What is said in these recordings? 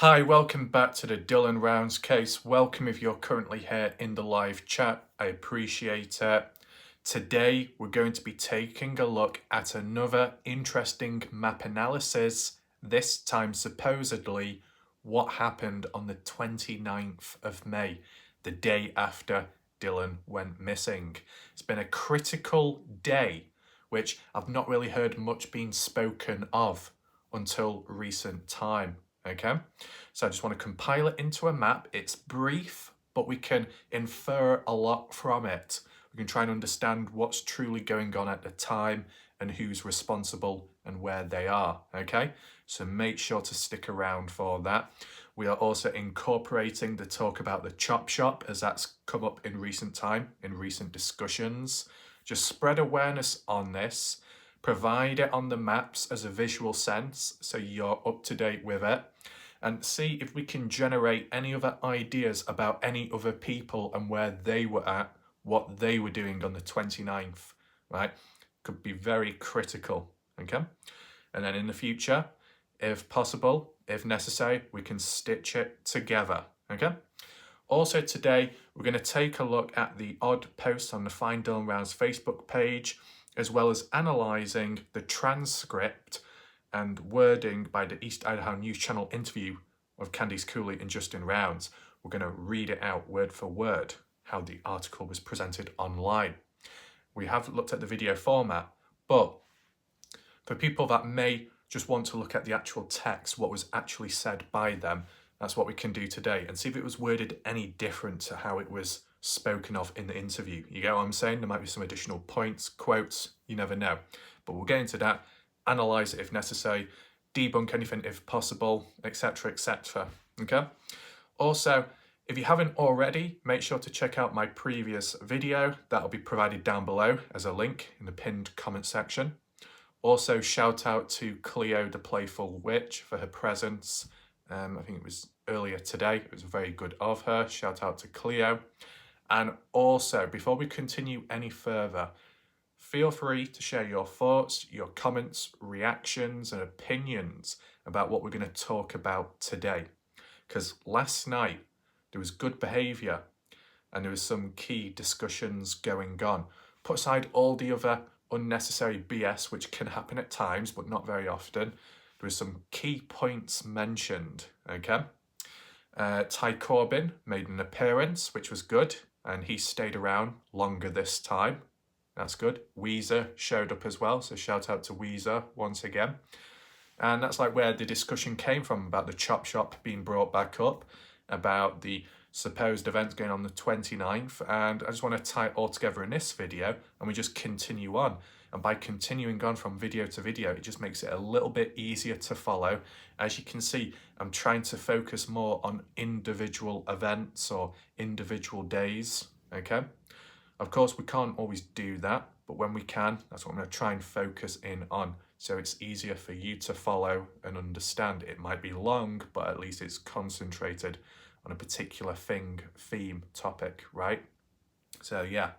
Hi, welcome back to the Dylan Rounds case. Welcome if you're currently here in the live chat. I appreciate it. Today, we're going to be taking a look at another interesting map analysis, this time supposedly what happened on the 29th of May, the day after Dylan went missing. It's been a critical day, which I've not really heard much being spoken of until recent time. Okay, so I just want to compile it into a map. It's brief, but we can infer a lot from it. We can try and understand what's truly going on at the time and who's responsible and where they are. Okay, so make sure to stick around for that. We are also incorporating the talk about the chop shop, as that's come up in recent time, in recent discussions. Just spread awareness on this. Provide it on the maps as a visual sense so you're up to date with it, and see if we can generate any other ideas about any other people and where they were at, what they were doing on the 29th, right? Could be very critical, okay? And then in the future, if possible, if necessary, we can stitch it together, okay? Also today, we're going to take a look at the odd posts on the Find Dylan Rounds Facebook page, as well as analysing the transcript and wording by the East Idaho News Channel interview of Candice Cooley and Justin Rounds. We're going to read it out word for word, how the article was presented online. We have looked at the video format, but for people that may just want to look at the actual text, what was actually said by them, that's what we can do today, and see if it was worded any different to how it was spoken of in the interview. You get what I'm saying? There might be some additional points, quotes, you never know. But we'll get into that, analyse it if necessary, debunk anything if possible, etc, etc. Okay? Also, if you haven't already, make sure to check out my previous video. That'll be provided down below as a link in the pinned comment section. Also, shout out to Cleo the Playful Witch for her presence. I think it was earlier today. It was very good of her. Shout out to Cleo. And also, before we continue any further, feel free to share your thoughts, your comments, reactions, and opinions about what we're going to talk about today. Because last night, there was good behaviour and there was some key discussions going on. Put aside all the other unnecessary BS, which can happen at times, but not very often. There was some key points mentioned, okay? Ty Corbin made an appearance, which was good, and he stayed around longer this time. That's good. Weezer showed up as well, so shout out to Weezer once again. And that's like where the discussion came from about the chop shop being brought back up, about the supposed events going on the 29th, and I just want to tie it all together in this video, and we just continue on. And by continuing on from video to video, it just makes it a little bit easier to follow. As you can see, I'm trying to focus more on individual events or individual days, okay? Of course, we can't always do that, but when we can, that's what I'm going to try and focus in on, so it's easier for you to follow and understand. It might be long, but at least it's concentrated on a particular theme, topic, right? So yeah.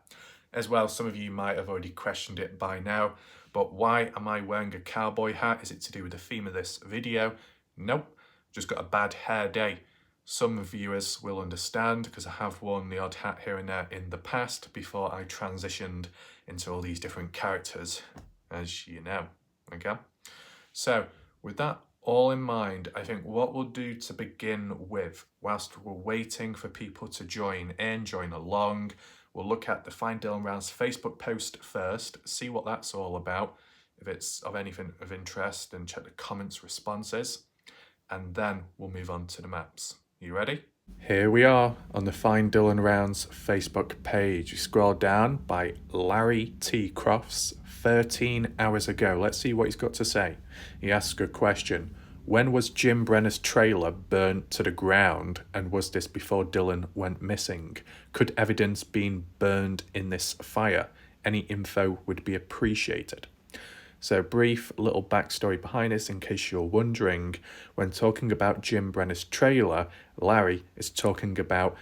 As well, some of you might have already questioned it by now, but why am I wearing a cowboy hat? Is it to do with the theme of this video? Nope, just got a bad hair day. Some viewers will understand because I have worn the odd hat here and there in the past before I transitioned into all these different characters, as you know, okay? So with that all in mind, I think what we'll do to begin with, whilst we're waiting for people to join along, we'll look at the Find Dylan Rounds Facebook post first, see what that's all about, if it's of anything of interest, and check the comments responses, and then we'll move on to the maps. You ready? Here we are on the Find Dylan Rounds Facebook page. You scroll down by Larry T. Crofts 13 hours ago. Let's see what he's got to say. He asks a question. When was Jim Brenner's trailer burnt to the ground, and was this before Dylan went missing? Could evidence been burned in this fire? Any info would be appreciated. So brief little backstory behind this in case you're wondering. When talking about Jim Brenner's trailer, Larry is talking about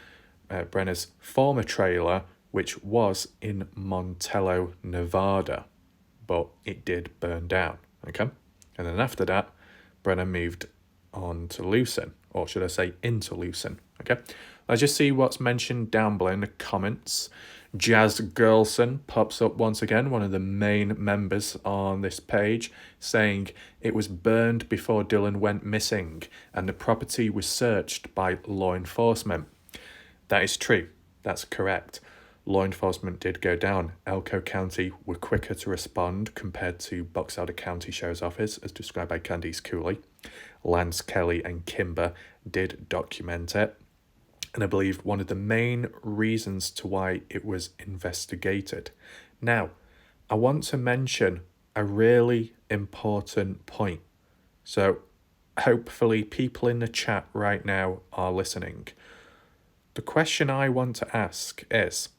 Brenner's former trailer, which was in Montello, Nevada, but it did burn down, okay? And then after that, Brenner moved on to Lucin, or should I say into Lucin. Okay, let's just see what's mentioned down below in the comments. Jazz Girlson pops up once again, one of the main members on this page, saying it was burned before Dylan went missing and the property was searched by law enforcement. That is true. That's correct. Law enforcement did go down. Elko County were quicker to respond compared to Box Elder County Sheriff's Office, as described by Candice Cooley. Lance Kelly and Kimber did document it. And I believe one of the main reasons to why it was investigated. Now, I want to mention a really important point. So hopefully people in the chat right now are listening. The question I want to ask is,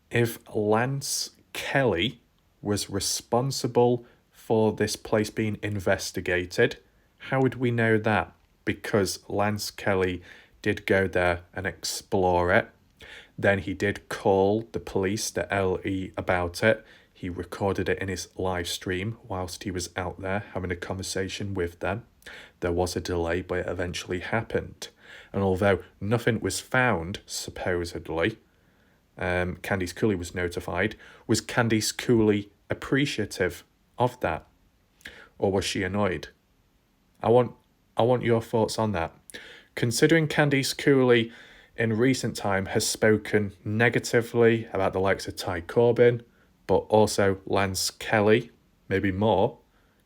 if Lance Kelly was responsible for this place being investigated, how would we know that? Because Lance Kelly did go there and explore it. Then he did call the police, the LE, about it. He recorded it in his live stream whilst he was out there having a conversation with them. There was a delay, but it eventually happened. And although nothing was found, supposedly, Candice Cooley was notified. Was Candice Cooley appreciative of that? Or was she annoyed? I want your thoughts on that. Considering Candice Cooley in recent time has spoken negatively about the likes of Ty Corbin, but also Lance Kelly, maybe more,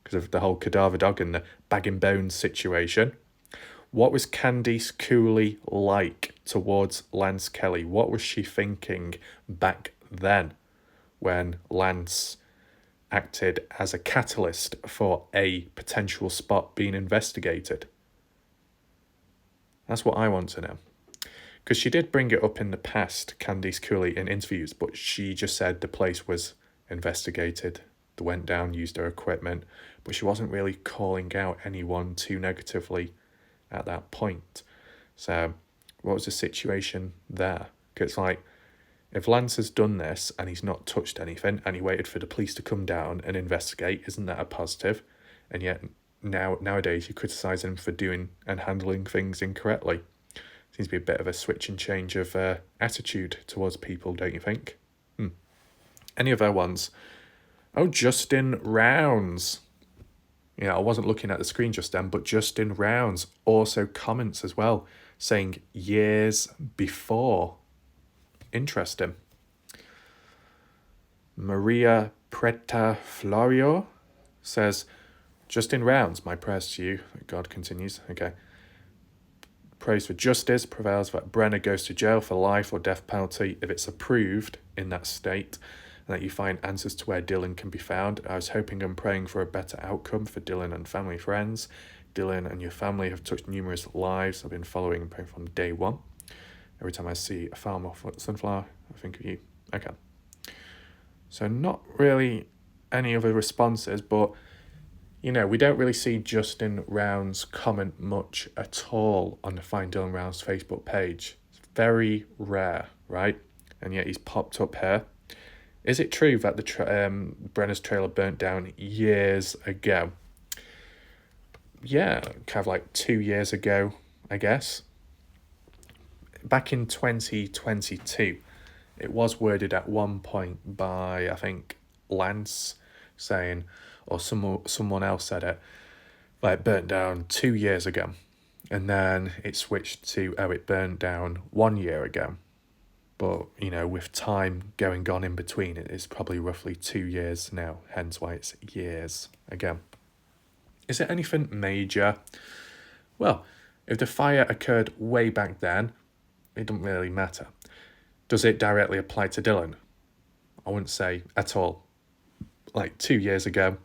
because of the whole cadaver dog and the bagging bones situation. What was Candice Cooley like towards Lance Kelly? What was she thinking back then when Lance acted as a catalyst for a potential spot being investigated? That's what I want to know. Because she did bring it up in the past, Candice Cooley, in interviews, but she just said the place was investigated. They went down, used her equipment, but she wasn't really calling out anyone too negatively at that point. So what was the situation there? Because like, if Lance has done this and he's not touched anything and he waited for the police to come down and investigate, isn't that a positive? And yet nowadays you criticise him for doing and handling things incorrectly. Seems to be a bit of a switch and change of attitude towards people, don't you think? Any other ones? Oh, Justin Rounds. I wasn't looking at the screen just then, but Justin Rounds also comments as well, saying years before. Interesting. Maria Preta Florio says, Justin Rounds, my prayers to you. God continues. Okay. Prays for justice, prevails that Brenner goes to jail for life or death penalty if it's approved in that state, and that you find answers to where Dylan can be found. I was hoping and praying for a better outcome for Dylan and family friends. Dylan and your family have touched numerous lives. I've been following and praying from day one. Every time I see a farm or sunflower, I think of you. Okay. So not really any other responses, but we don't really see Justin Rounds comment much at all on the Find Dylan Rounds Facebook page. It's very rare, right? And yet he's popped up here. Is it true that the Brenner's trailer burnt down years ago? Yeah, kind of like 2 years ago, I guess. Back in 2022, it was worded at one point by, I think, Lance saying, or someone else said it, like it burnt down 2 years ago. And then it switched to, it burned down 1 year ago. But, with time going on in between, it is probably roughly 2 years now, hence why it's years ago. Is it anything major? Well, if the fire occurred way back then, it doesn't really matter. Does it directly apply to Dylan? I wouldn't say at all. Like 2 years ago,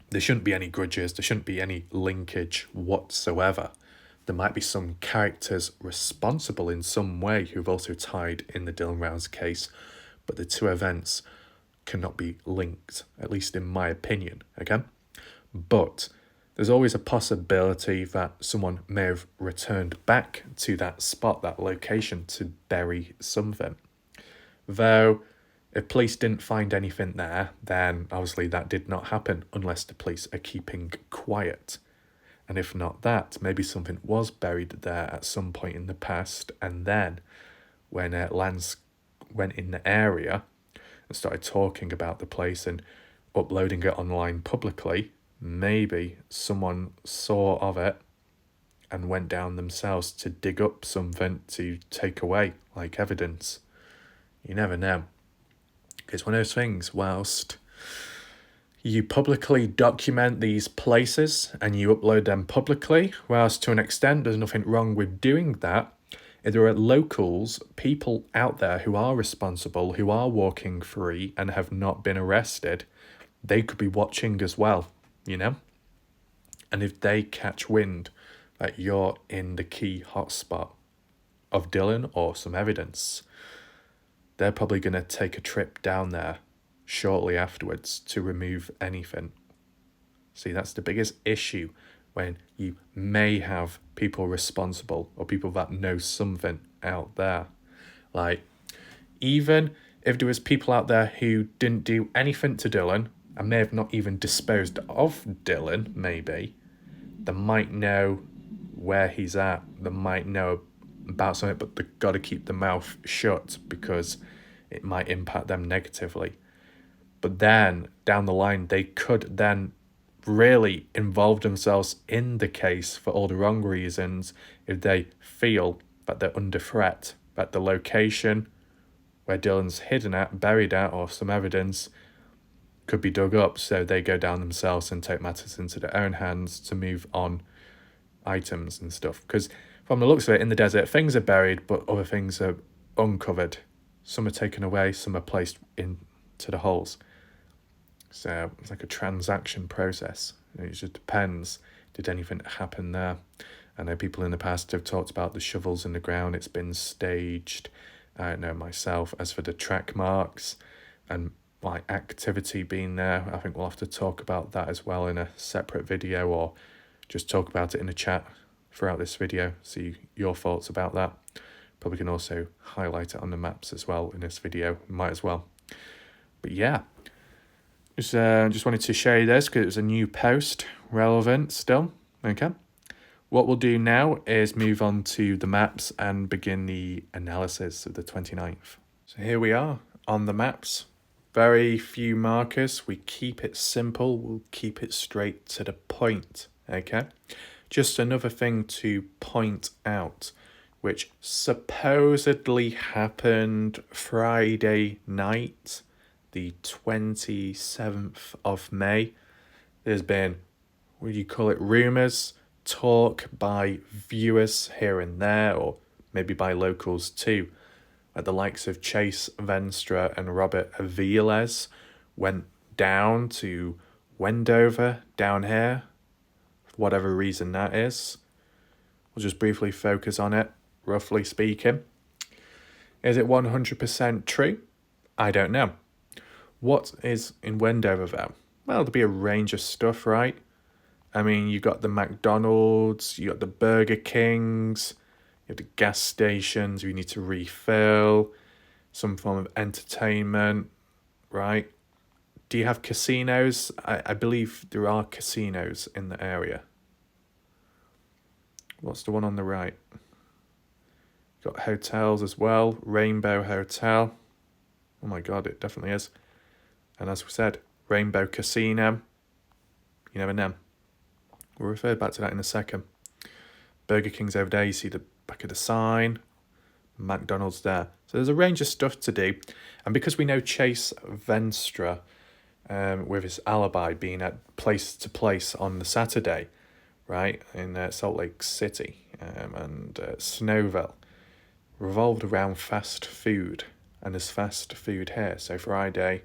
there shouldn't be any grudges, there shouldn't be any linkage whatsoever. There might be some characters responsible in some way who've also tied in the Dylan Rounds case, but the two events cannot be linked, at least in my opinion, okay? But there's always a possibility that someone may have returned back to that spot, that location, to bury something. Though, if police didn't find anything there, then obviously that did not happen unless the police are keeping quiet. And if not that, maybe something was buried there at some point in the past, and then when Lance went in the area and started talking about the place and uploading it online publicly, maybe someone saw of it and went down themselves to dig up something to take away, like evidence. You never know. It's one of those things, whilst you publicly document these places and you upload them publicly, whilst to an extent there's nothing wrong with doing that, if there are locals, people out there who are responsible, who are walking free and have not been arrested, they could be watching as well, you know? And if they catch wind that you're in the key hotspot of Dylan or some evidence, they're probably going to take a trip down there shortly afterwards to remove anything. See, that's the biggest issue when you may have people responsible or people that know something out there. Like, even if there was people out there who didn't do anything to Dylan and may have not even disposed of Dylan, maybe, they might know where he's at, they might know about something, but they've got to keep the mouth shut because it might impact them negatively. But then, down the line, they could then really involve themselves in the case for all the wrong reasons if they feel that they're under threat, that the location where Dylan's hidden at, buried at, or some evidence could be dug up, so they go down themselves and take matters into their own hands to move on items and stuff. Because from the looks of it, in the desert, things are buried, but other things are uncovered. Some are taken away, some are placed into the holes. So it's like a transaction process. It just depends. Did anything happen there? I know people in the past have talked about the shovels in the ground. It's been staged. I don't know myself. As for the track marks and like activity being there, I think we'll have to talk about that as well in a separate video, or just talk about it in the chat throughout this video. See your thoughts about that. Probably can also highlight it on the maps as well in this video. Might as well. But yeah. Just wanted to show you this because it was a new post, relevant still. Okay. What we'll do now is move on to the maps and begin the analysis of the 29th. So here we are on the maps. Very few markers. We keep it simple. We'll keep it straight to the point. Okay. Just another thing to point out, which supposedly happened Friday night, the 27th of May. There's been, what do you call it, rumours, talk by viewers here and there, or maybe by locals too, that the likes of Chase Venstre and Robert Aviles went down to Wendover, down here, for whatever reason that is. We'll just briefly focus on it, roughly speaking. Is it 100% true? I don't know. What is in Wendover though? Well, there'll be a range of stuff, right? I mean, you got the McDonald's, you got the Burger Kings, you have the gas stations you need to refill, some form of entertainment, right? Do you have casinos? I believe there are casinos in the area. What's the one on the right? Got hotels as well, Rainbow Hotel. Oh my God, it definitely is. And as we said, Rainbow Casino. You never know. We'll refer back to that in a second. Burger King's over there. You see the back of the sign. McDonald's there. So there's a range of stuff to do. And because we know Chase Venstre, with his alibi being at place to place on the Saturday, right, in Salt Lake City and Snowville, revolved around fast food. And there's fast food here. So Friday,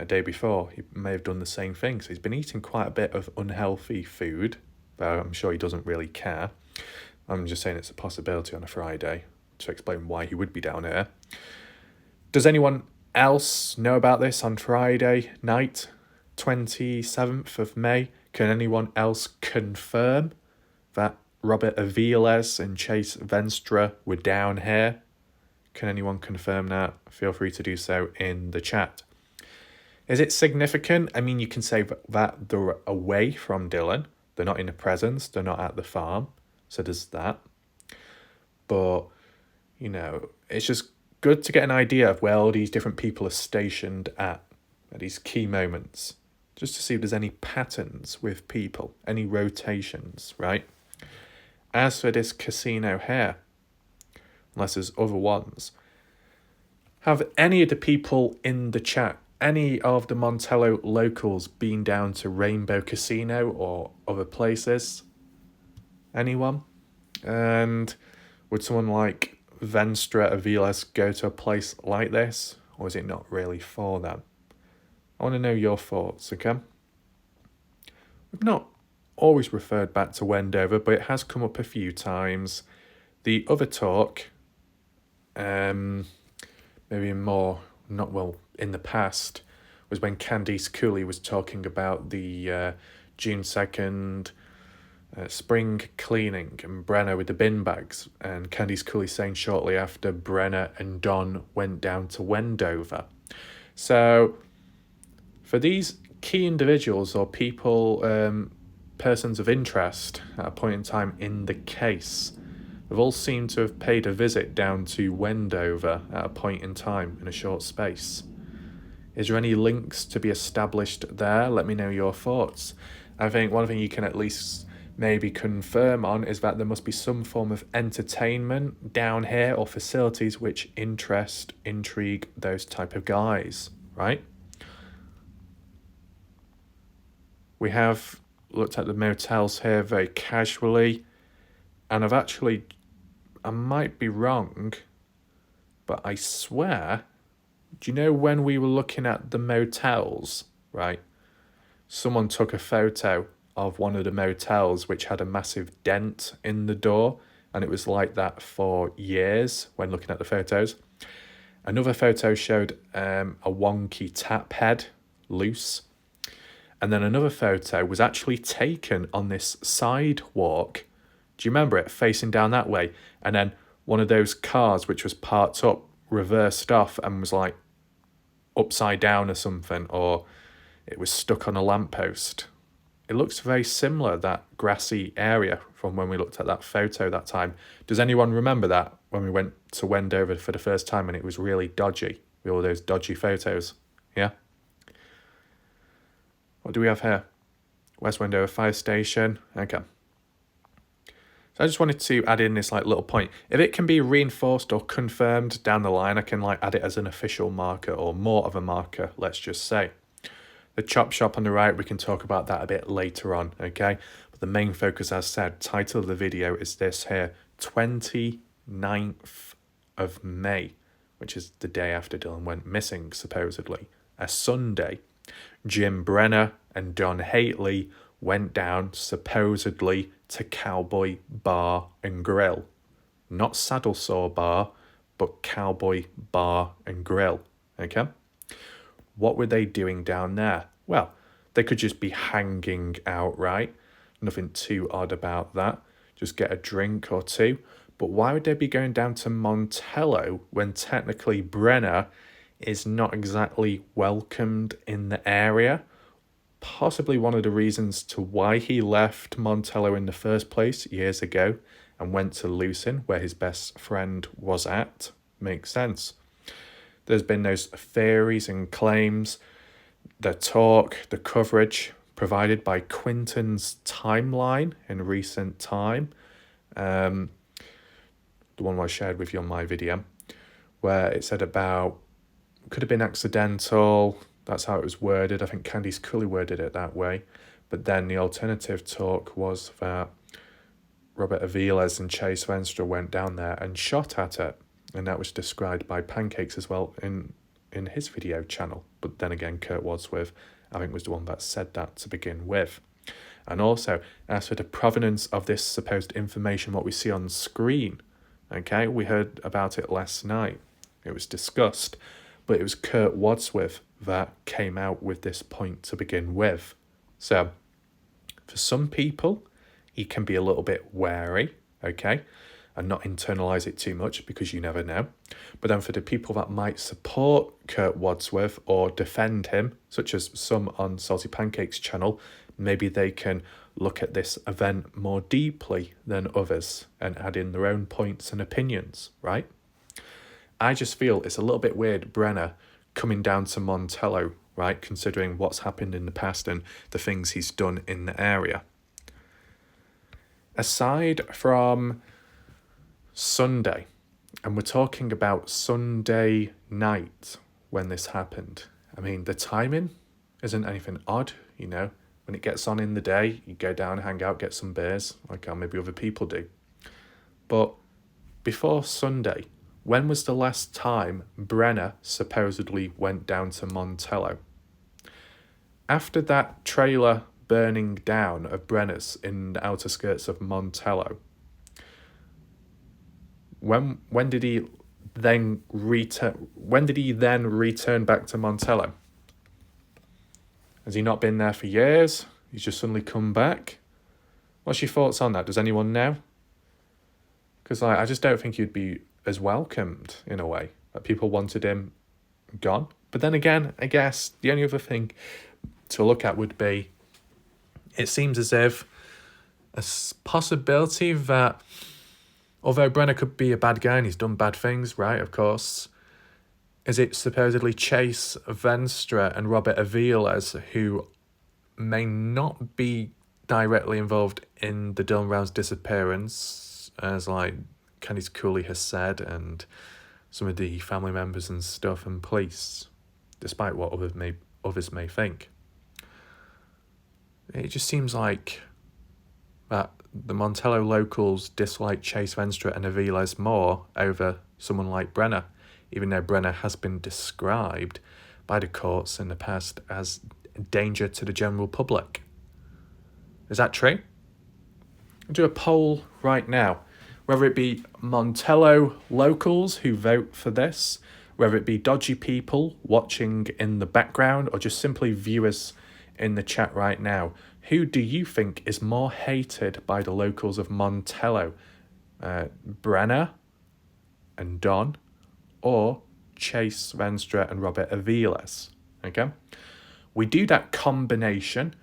day before, he may have done the same thing. So he's been eating quite a bit of unhealthy food, though I'm sure he doesn't really care. I'm just saying it's a possibility on a Friday to explain why he would be down here. Does anyone else know about this on Friday night, 27th of May? Can anyone else confirm that Robert Aviles and Chase Venstre were down here? Can anyone confirm that? Feel free to do so in the chat. Is it significant? I mean, you can say that they're away from Dylan, They're not in a presence, they're not at the farm, so there's that. But, you know, it's just good to get an idea of where all these different people are stationed at these key moments, just to see if there's any patterns with people, any rotations, right? As for this casino here, unless there's other ones, have any of the people in the chat, any of the Montello locals been down to Rainbow Casino or other places? Anyone? And would someone like Venstra Aviles go to a place like this? Or is it not really for them? I want to know your thoughts, okay? We've not always referred back to Wendover, but it has come up a few times. The other talk, maybe more, not well, in the past, was when Candice Cooley was talking about the June 2nd spring cleaning and Brenner with the bin bags, and Candice Cooley saying shortly after Brenner and Don went down to Wendover. So for these key individuals or people, persons of interest at a point in time in the case, have all seemed to have paid a visit down to Wendover at a point in time in a short space. Is there any links to be established there? Let me know your thoughts. I think one thing you can at least maybe confirm on is that there must be some form of entertainment down here or facilities which intrigue those type of guys, right? We have looked at the motels here very casually, and I might be wrong, but I swear, do you know when we were looking at the motels, right? Someone took a photo of one of the motels which had a massive dent in the door, and it was like that for years when looking at the photos. Another photo showed a wonky tap head loose, and then another photo was actually taken on this sidewalk. Do you remember it, facing down that way? And then one of those cars which was parked up reversed off and was like upside down or something, or it was stuck on a lamppost. It looks very similar, that grassy area, from when we looked at that photo that time. Does anyone remember that when we went to Wendover for the first time and it was really dodgy with all those dodgy photos? Yeah? What do we have here? West Wendover Fire Station. Okay. So I just wanted to add in this like little point. If it can be reinforced or confirmed down the line, I can like add it as an official marker or more of a marker, let's just say. The chop shop on the right, we can talk about that a bit later on, okay? But the main focus, as said, title of the video is this here, 29th of May, which is the day after Dylan went missing, supposedly. A Sunday. Jim Brenner and Don Hatley went down, supposedly, to Cowboy Bar and Grill. Not Saddle Saw Bar, but Cowboy Bar and Grill, okay? What were they doing down there? Well, they could just be hanging out, right? Nothing too odd about that. Just get a drink or two. But why would they be going down to Montello when technically Brenner is not exactly welcomed in the area? Possibly one of the reasons to why he left Montello in the first place years ago and went to Lucin, where his best friend was at. Makes sense. There's been those theories and claims, the talk, the coverage provided by Quinton's timeline in recent time. The one I shared with you on my video, where it said about, could have been accidental. That's how it was worded. I think Candice Cooley worded it that way. But then the alternative talk was that Robert Aviles and Chase Venstra went down there and shot at it. And that was described by Pancakes as well in his video channel. But then again, Kurt Wadsworth, I think, was the one that said that to begin with. And also, as for the provenance of this supposed information, what we see on screen, okay, we heard about it last night. It was discussed, but it was Kurt Wadsworth that came out with this point to begin with. So, for some people, he can be a little bit wary, okay, and not internalize it too much because you never know. But then for the people that might support Kurt Wadsworth or defend him, such as some on Salty Pancakes channel, Maybe they can look at this event more deeply than others and add in their own points and opinions, right? I just feel it's a little bit weird, Brenner coming down to Montello, right, considering what's happened in the past and the things he's done in the area. Aside from Sunday, and we're talking about Sunday night when this happened, I mean, the timing isn't anything odd, you know. When it gets on in the day, you go down, hang out, get some beers, like how maybe other people do. But before Sunday, when was the last time Brenner supposedly went down to Montello? After that trailer burning down of Brenner's in the outer skirts of Montello, when did he then return? When did he then return back to Montello? Has he not been there for years? He's just suddenly come back? What's your thoughts on that? Does anyone know? Because I just don't think he'd be as welcomed in a way. Like people wanted him gone. But then again, I guess the only other thing to look at would be, it seems as if a possibility that although Brenner could be a bad guy and he's done bad things, right, of course, is it supposedly Chase Venstre and Robert Aviles who may not be directly involved in the Dylan Brown's disappearance, as like Candice Cooley has said, and some of the family members and stuff and police, despite what others may think. It just seems like that the Montello locals dislike Chase Venstre and Aviles more over someone like Brenner, even though Brenner has been described by the courts in the past as a danger to the general public. Is that true? I'll do a poll right now, whether it be Montello locals who vote for this, whether it be dodgy people watching in the background, or just simply viewers in the chat right now. Who do you think is more hated by the locals of Montello? Brenner and Don, or Chase Venstre and Robert Aviles? Okay? We do that combination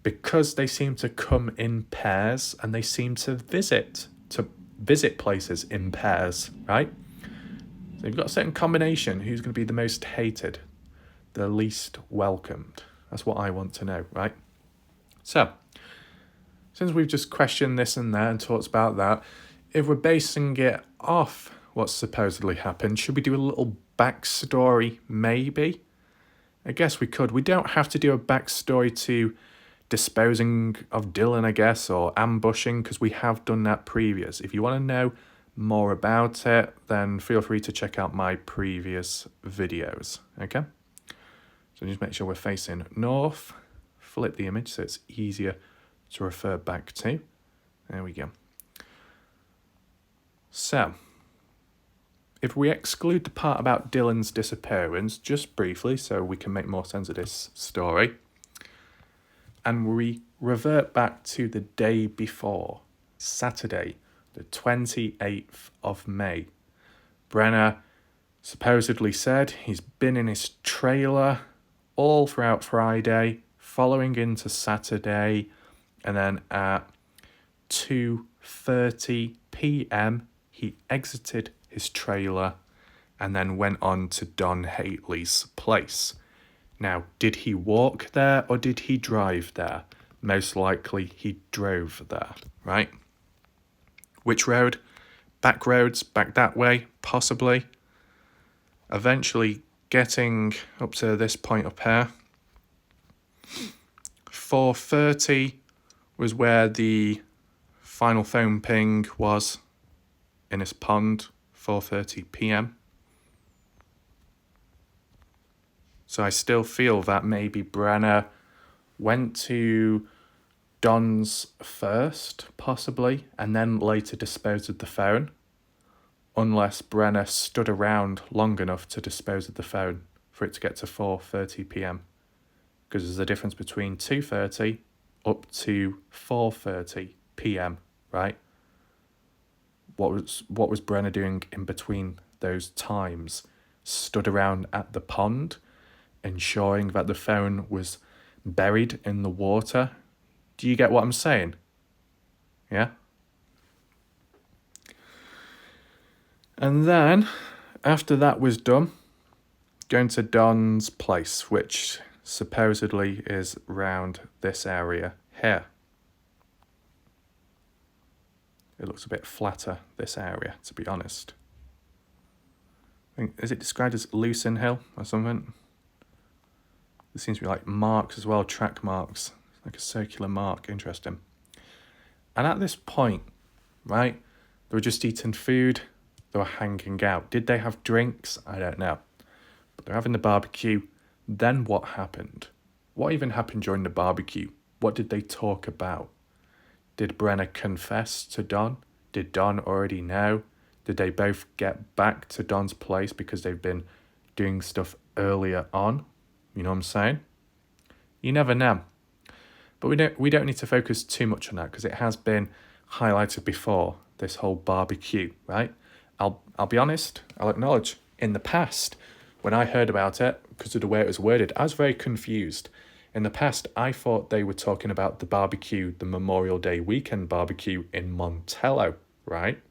because they seem to come in pairs and they seem to visit places in pairs, right? So you've got a certain combination. Who's going to be the most hated, the least welcomed? That's what I want to know, right? So, since we've just questioned this and that and talked about that, if we're basing it off what's supposedly happened, should we do a little backstory, maybe? I guess we could. We don't have to do a backstory to disposing of Dylan, I guess, or ambushing, because we have done that previous. If you want to know more about it, then feel free to check out my previous videos, okay? So just make sure we're facing north, flip the image so it's easier to refer back to. There we go. So, if we exclude the part about Dylan's disappearance, just briefly, so we can make more sense of this story, and we revert back to the day before, Saturday, the 28th of May. Brenner supposedly said he's been in his trailer all throughout Friday, following into Saturday, and then at 2:30 p.m. he exited his trailer and then went on to Don Hatley's place. Now, did he walk there or did he drive there? Most likely he drove there, right? Which road? Back roads, back that way, possibly. Eventually getting up to this point up here. 4:30 was where the final phone ping was in his pond, 4:30 p.m. So I still feel that maybe Brenner went to Don's first, possibly, and then later disposed of the phone, unless Brenner stood around long enough to dispose of the phone for it to get to 4:30 p.m. Because there's a difference between 2:30 up to 4:30 p.m., right? What was Brenner doing in between those times? Stood around at the pond, ensuring that the phone was buried in the water Do you get what I'm saying? Yeah? And then, after that was done, going to Don's place, which supposedly is round this area here. It looks a bit flatter, this area, to be honest. Is it described as Lucin Hill or something? There seems to be like marks as well, track marks. Like a circular mark, interesting. And at this point, right, they were just eating food, they were hanging out. Did they have drinks? I don't know. But they're having the barbecue. Then what happened? What even happened during the barbecue? What did they talk about? Did Brenner confess to Don? Did Don already know? Did they both get back to Don's place because they've been doing stuff earlier on? You know what I'm saying? You never know. But we don't need to focus too much on that because it has been highlighted before, this whole barbecue, right? I'll be honest, I'll acknowledge, in the past, when I heard about it, because of the way it was worded, I was very confused. In the past, I thought they were talking about the barbecue, the Memorial Day weekend barbecue in Montello, right?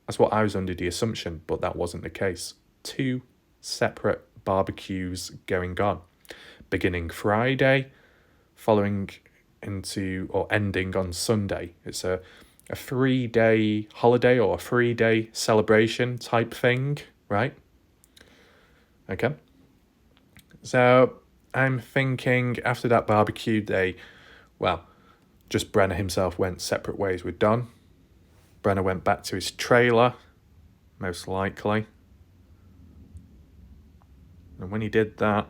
That's what I was under the assumption, but that wasn't the case. 2 separate barbecues going on. Beginning Friday, following into or ending on Sunday. It's a 3-day holiday or a 3-day celebration type thing, right? Okay. So I'm thinking after that barbecue, just Brenner himself went separate ways with Don. Brenner went back to his trailer, most likely. And when he did that,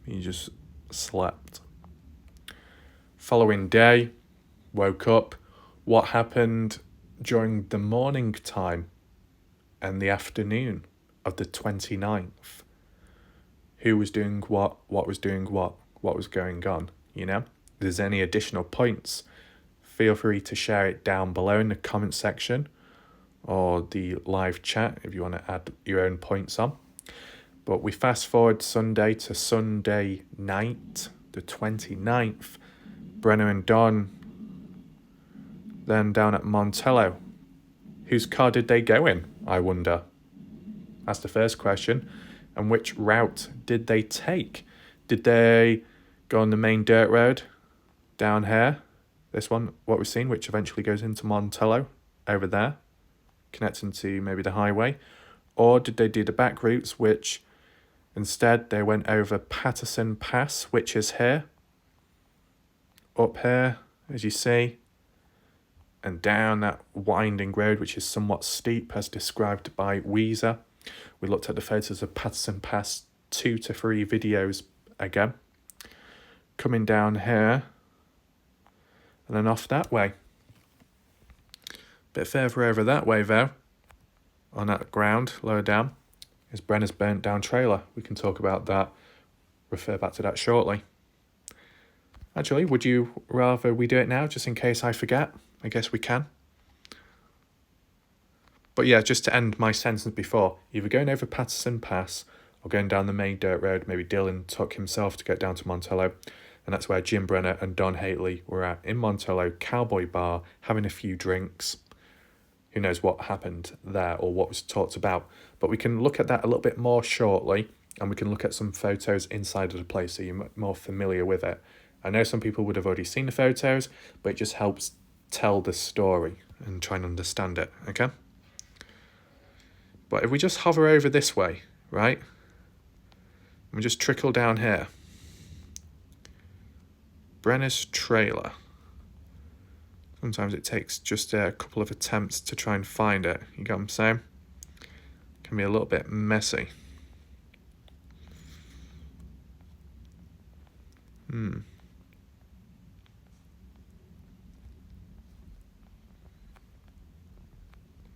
he just slept. Following day, woke up. What happened during the morning time and the afternoon of the 29th? Who was doing what was doing what was going on, you know? If there's any additional points, feel free to share it down below in the comment section or the live chat if you want to add your own points on. But we fast forward Sunday to Sunday night, the 29th. Brenner and Don then down at Montello. Whose car did they go in, I wonder? That's the first question. And which route did they take? Did they go on the main dirt road down here? This one, what we've seen, which eventually goes into Montello over there, connecting to maybe the highway. Or did they do the back routes, which instead they went over Patterson Pass, which is here, up here, as you see, and down that winding road, which is somewhat steep, as described by Weezer. We looked at the photos of Patterson Pass 2 to 3 videos again. Coming down here, and then off that way. Bit further over that way, though, on that ground, lower down, is Brenner's burnt down trailer. We can talk about that, refer back to that shortly. Actually, would you rather we do it now, just in case I forget? I guess we can. But yeah, just to end my sentence before, either going over Patterson Pass or going down the main dirt road. Maybe Dylan took himself to get down to Montello, and that's where Jim Brenner and Don Hatley were at in Montello, Cowboy Bar, having a few drinks. Who knows what happened there or what was talked about. But we can look at that a little bit more shortly, and we can look at some photos inside of the place so you're more familiar with it. I know some people would have already seen the photos, but it just helps tell the story and try and understand it, okay? But if we just hover over this way, right? And we just trickle down here. Brenner's trailer. Sometimes it takes just a couple of attempts to try and find it. You get what I'm saying? Can be a little bit messy.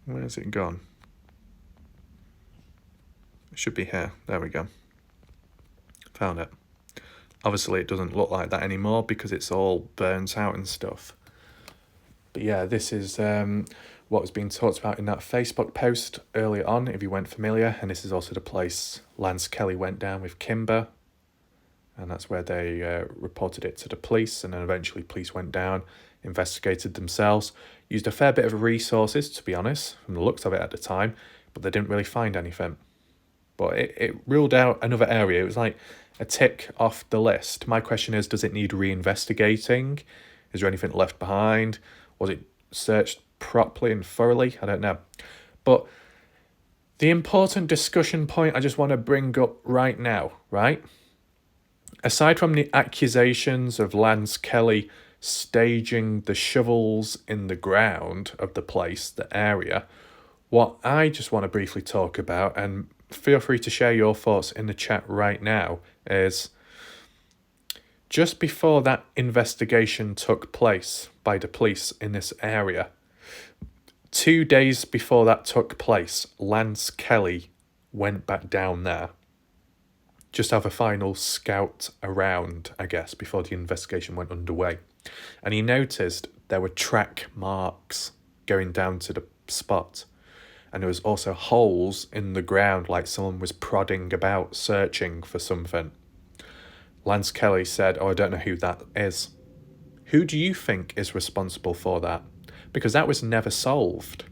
Where's it gone? It should be here. There we go. Found it. Obviously, it doesn't look like that anymore because it's all burnt out and stuff. But yeah, this is what was being talked about in that Facebook post earlier on, if you weren't familiar. And this is also the place Lance Kelly went down with Kimber and that's where they reported it to the police, and then eventually police went down, investigated themselves, used a fair bit of resources, to be honest, from the looks of it at the time, but they didn't really find anything. But it ruled out another area. It was like a tick off the list. My question is, does it need reinvestigating? Is there anything left behind? Was it searched properly and thoroughly? I don't know. But the important discussion point I just want to bring up right now, right? Aside from the accusations of Lance Kelly staging the shovels in the ground of the place, the area, what I just want to briefly talk about, and feel free to share your thoughts in the chat right now, is just before that investigation took place by the police in this area, 2 days before that took place, Lance Kelly went back down there. Just have a final scout around, I guess, before the investigation went underway. And he noticed there were track marks going down to the spot. And there was also holes in the ground, like someone was prodding about, searching for something. Lance Kelly said, I don't know who that is. Who do you think is responsible for that? Because that was never solved.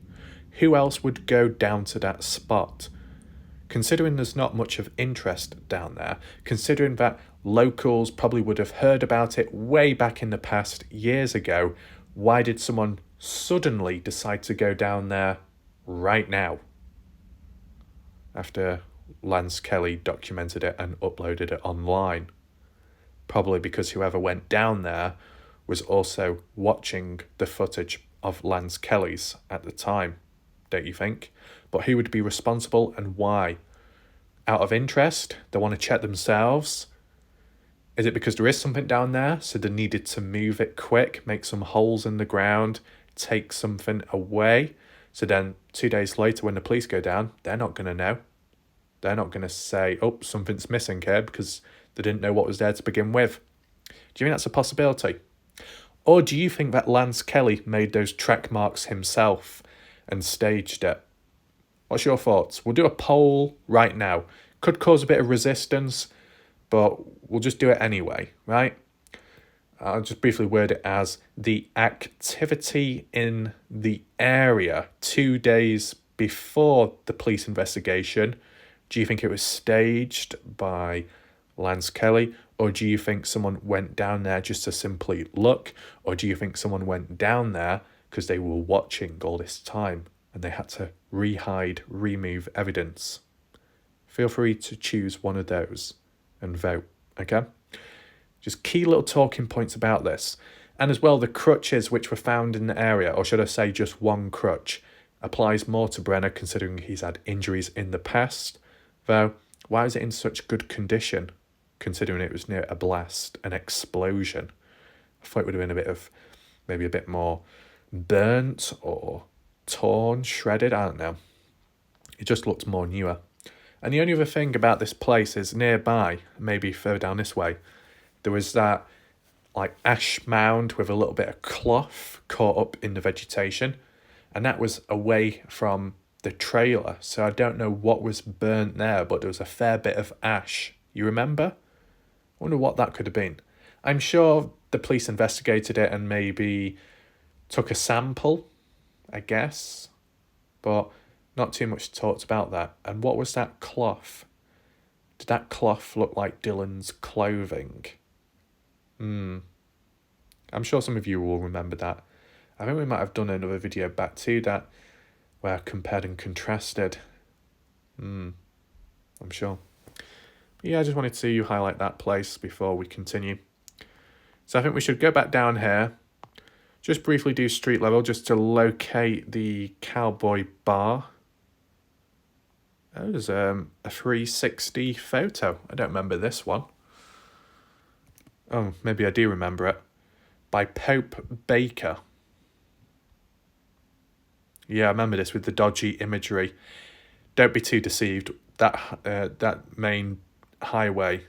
Who else would go down to that spot? Considering there's not much of interest down there, considering that locals probably would have heard about it way back in the past, years ago, why did someone suddenly decide to go down there right now? After Lance Kelly documented it and uploaded it online. Probably because whoever went down there was also watching the footage of Lance Kelly's at the time, don't you think? But who would be responsible and why? Out of interest? They want to check themselves? Is it because there is something down there, so they needed to move it quick, make some holes in the ground, take something away? So then 2 days later when the police go down, they're not going to know. They're not going to say, oh, something's missing here, because they didn't know what was there to begin with. Do you think that's a possibility? Or do you think that Lance Kelly made those track marks himself and staged it? What's your thoughts? We'll do a poll right now. Could cause a bit of resistance, but we'll just do it anyway, right? I'll just briefly word it as the activity in the area 2 days before the police investigation. Do you think it was staged by Lance Kelly, or do you think someone went down there just to simply look, or do you think someone went down there because they were watching all this time and they had to remove evidence? Feel free to choose one of those and vote, okay? Just key little talking points about this. And as well, the crutches which were found in the area, or should I say just one crutch, applies more to Brenner considering he's had injuries in the past. Though, why is it in such good condition considering it was near a blast, an explosion? I thought it would have been maybe a bit more burnt or torn, shredded, I don't know. It just looked more newer. And the only other thing about this place is nearby, maybe further down this way, there was that like ash mound with a little bit of cloth caught up in the vegetation, and that was away from the trailer, so I don't know what was burnt there, but there was a fair bit of ash. You remember? I wonder what that could have been. I'm sure the police investigated it and maybe took a sample, I guess, but not too much talked about that. And what was that cloth? Did that cloth look like Dylan's clothing? I'm sure some of you will remember that. I think we might have done another video back to that where I compared and contrasted. I'm sure. But yeah, I just wanted to highlight that place before we continue. So I think we should go back down here. Just briefly do street level just to locate the cowboy bar. There's a 360 photo. I don't remember this one. Oh, maybe I do remember it. By Pope Baker. Yeah, I remember this with the dodgy imagery. Don't be too deceived. That main highway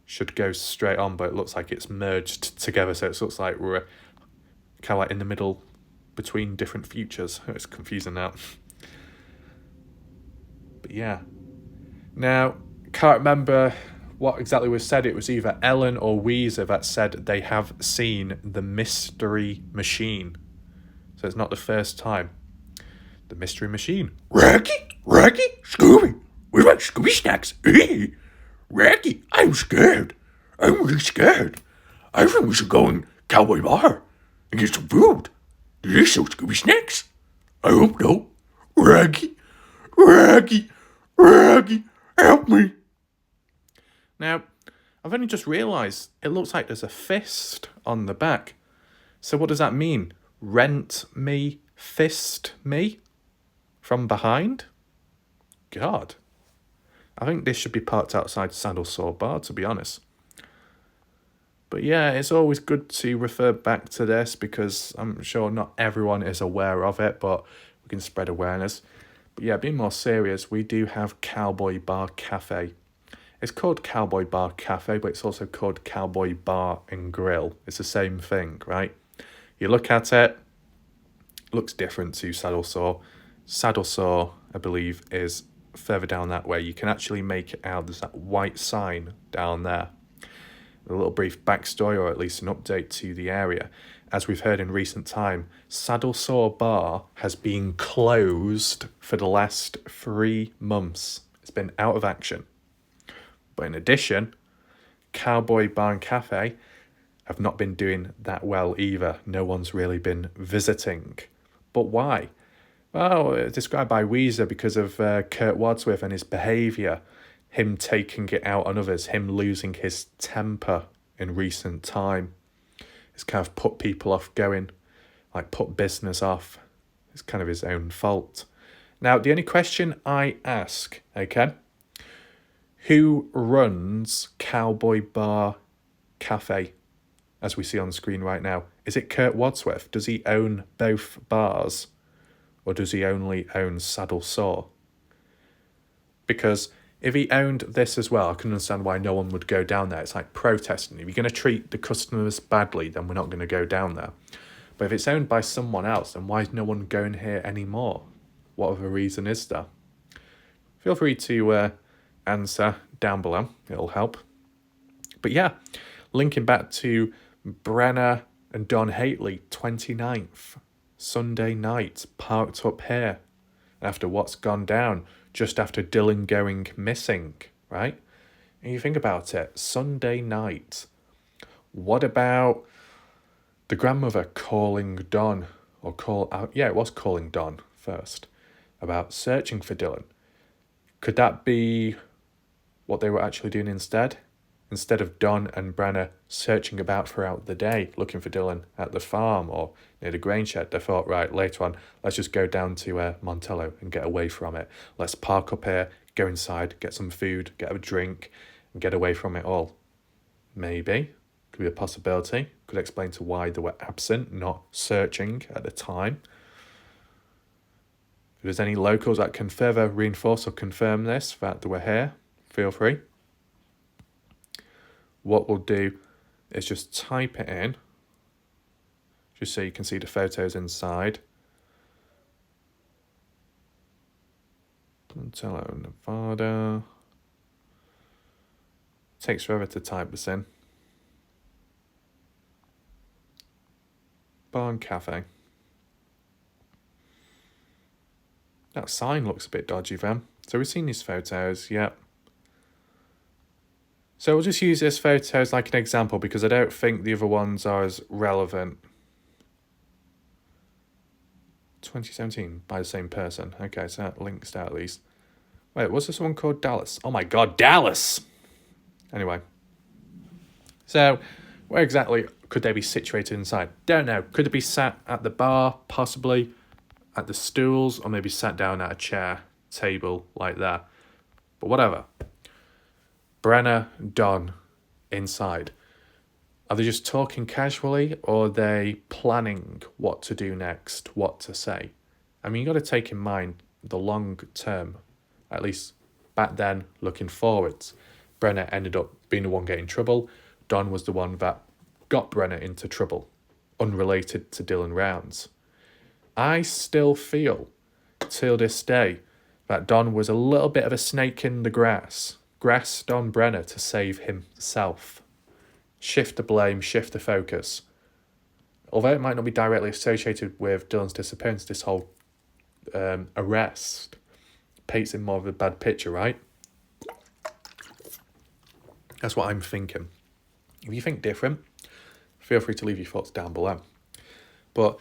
should go straight on, but it looks like it's merged together. So it looks like we're kind of like in the middle between different futures. It's confusing now. But yeah. Now, can't remember what exactly was said. It was either Ellen or Weezer that said they have seen the mystery machine. So it's not the first time. The mystery machine. Rocky, Scooby, we want Scooby snacks. Rocky, I'm scared. I'm really scared. I think we should go in Cowboy Bar and get some food. Do they sell Scooby snacks? I hope no. Rocky, help me. Now, I've only just realised it looks like there's a fist on the back. So what does that mean? Rent me, fist me? From behind? God. I think this should be parked outside Saddle Saw Bar, to be honest. But yeah, it's always good to refer back to this because I'm sure not everyone is aware of it, but we can spread awareness. But yeah, being more serious, we do have Cowboy Bar Cafe. It's called Cowboy Bar Cafe, but it's also called Cowboy Bar and Grill. It's the same thing, right? You look at it, looks different to Saddle Saw. Saddle Saw, I believe, is further down that way. You can actually make it out. There's that white sign down there. A little brief backstory, or at least an update to the area. As we've heard in recent time, Saddle Saw Bar has been closed for the last 3 months. It's been out of action. But in addition, Cowboy Bar and Cafe have not been doing that well either. No one's really been visiting. But why? Well, it's described by Weezer because of Kurt Wadsworth and his behaviour. Him taking it out on others, him losing his temper in recent time. It's kind of put people off going, like put business off. It's kind of his own fault. Now, the only question I ask, okay, who runs Cowboy Bar Cafe, as we see on the screen right now? Is it Kurt Wadsworth? Does he own both bars? Or does he only own Saddle Saw? Because if he owned this as well, I can understand why no one would go down there. It's like protesting. If you're going to treat the customers badly, then we're not going to go down there. But if it's owned by someone else, then why is no one going here anymore? What other reason is there? Feel free to answer down below. It'll help. But yeah, linking back to Brenner and Don Hatley, 29th, Sunday night, parked up here after what's gone down, just after Dylan going missing, right? And you think about it, Sunday night. What about the grandmother calling Don, or it was calling Don first, about searching for Dylan? Could that be what they were actually doing instead? Instead of Don and Brenner searching about throughout the day, looking for Dylan at the farm or near the grain shed, they thought, right, later on, let's just go down to Montello and get away from it. Let's park up here, go inside, get some food, get a drink, and get away from it all. Maybe. Could be a possibility. Could explain to why they were absent, not searching at the time. If there's any locals that can further reinforce or confirm this, that they were here, feel free. What we'll do is just type it in, just so you can see the photos inside. Montello, Nevada. Takes forever to type this in. Barn Cafe. That sign looks a bit dodgy then. So we've seen these photos, yep. So we'll just use this photo as like an example because I don't think the other ones are as relevant. 2017 by the same person. Okay, so that links to at least. Wait, was this one called Dallas? Oh my god, Dallas! Anyway. So, where exactly could they be situated inside? Don't know. Could they be sat at the bar, possibly, at the stools, or maybe sat down at a chair, table, like that. But whatever. Brenner, Don, inside. Are they just talking casually, or are they planning what to do next, what to say? I mean, you got to take in mind the long term, at least back then, looking forwards. Brenner ended up being the one getting in trouble. Don was the one that got Brenner into trouble, unrelated to Dylan Rounds. I still feel, till this day, that Don was a little bit of a snake in the grass. grasped on Brenner to save himself. Shift the blame, shift the focus. Although it might not be directly associated with Dylan's disappearance, this whole arrest paints in more of a bad picture, right? That's what I'm thinking. If you think different, feel free to leave your thoughts down below. But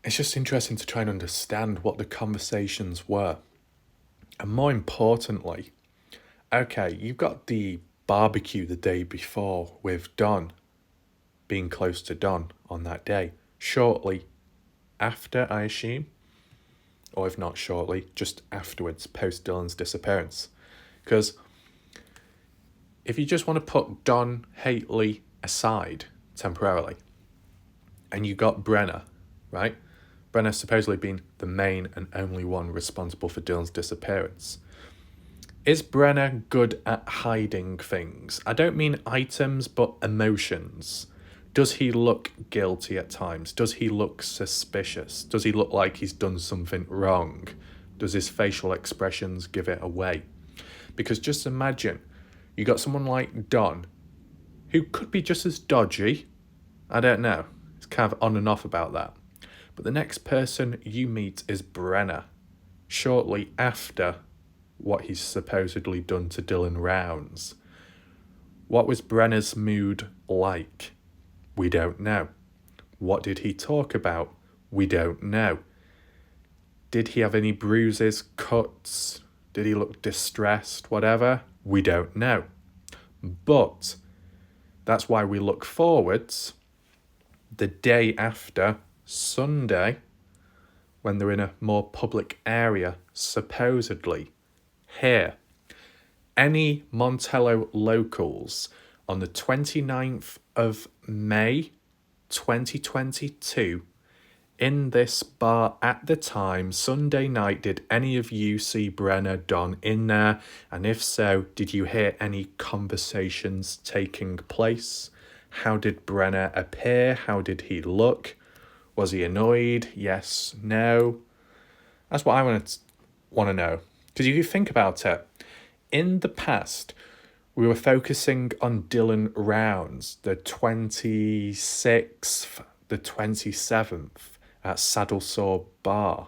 it's just interesting to try and understand what the conversations were. And more importantly, okay, you've got the barbecue the day before with Don, being close to Don on that day. Shortly after, I assume, or if not shortly, just afterwards, post Dylan's disappearance. Because if you just want to put Don Hatley aside temporarily, and you got Brenner, right? Brenner supposedly being the main and only one responsible for Dylan's disappearance. Is Brenner good at hiding things? I don't mean items, but emotions. Does he look guilty at times? Does he look suspicious? Does he look like he's done something wrong? Does his facial expressions give it away? Because just imagine, you got someone like Don, who could be just as dodgy. I don't know. It's kind of on and off about that. But the next person you meet is Brenner, shortly after what he's supposedly done to Dylan Rounds. What was Brenner's mood like? We don't know. What did he talk about? We don't know. Did he have any bruises, cuts? Did he look distressed, whatever? We don't know. But that's why we look forwards the day after, Sunday, when they're in a more public area, supposedly. Here, any Montello locals on the 29th of May 2022 in this bar at the time, Sunday night, did any of you see Brenner Don in there? And if so, did you hear any conversations taking place? How did Brenner appear? How did he look? Was he annoyed? Yes, no? That's what I want to know. Because if you think about it, in the past, we were focusing on Dylan Rounds, the 26th, the 27th, at Saddle Sore Bar,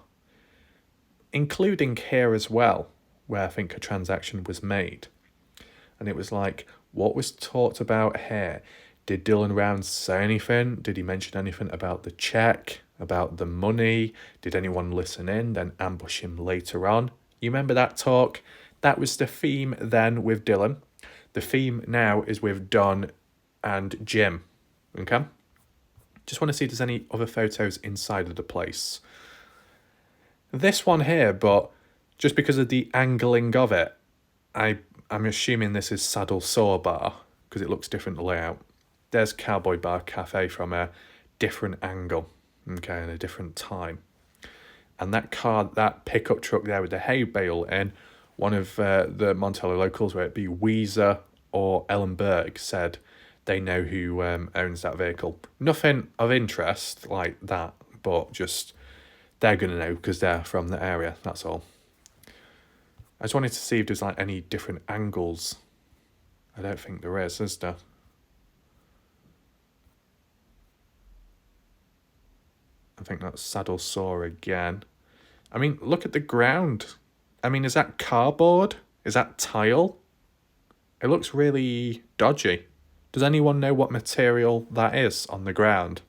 including here as well, where I think a transaction was made. And it was like, what was talked about here? Did Dylan Rounds say anything? Did he mention anything about the check, about the money? Did anyone listen in, then ambush him later on? You remember that talk? That was the theme then with Dylan. The theme now is with Don and Jim. Okay? Just want to see if there's any other photos inside of the place. This one here, but just because of the angling of it, I'm assuming this is Saddle Sore Bar because it looks different the layout. There's Cowboy Bar Cafe from a different angle, okay, and a different time. And that car, that pickup truck there with the hay bale in, one of the Montello locals, whether it be Weezer or Ellenberg, said they know who owns that vehicle. Nothing of interest like that, but just they're going to know because they're from the area, that's all. I just wanted to see if there's like any different angles. I don't think there is there? I think that's Saddle Sore again. I mean, look at the ground. I mean, is that cardboard? Is that tile? It looks really dodgy. Does anyone know what material that is on the ground?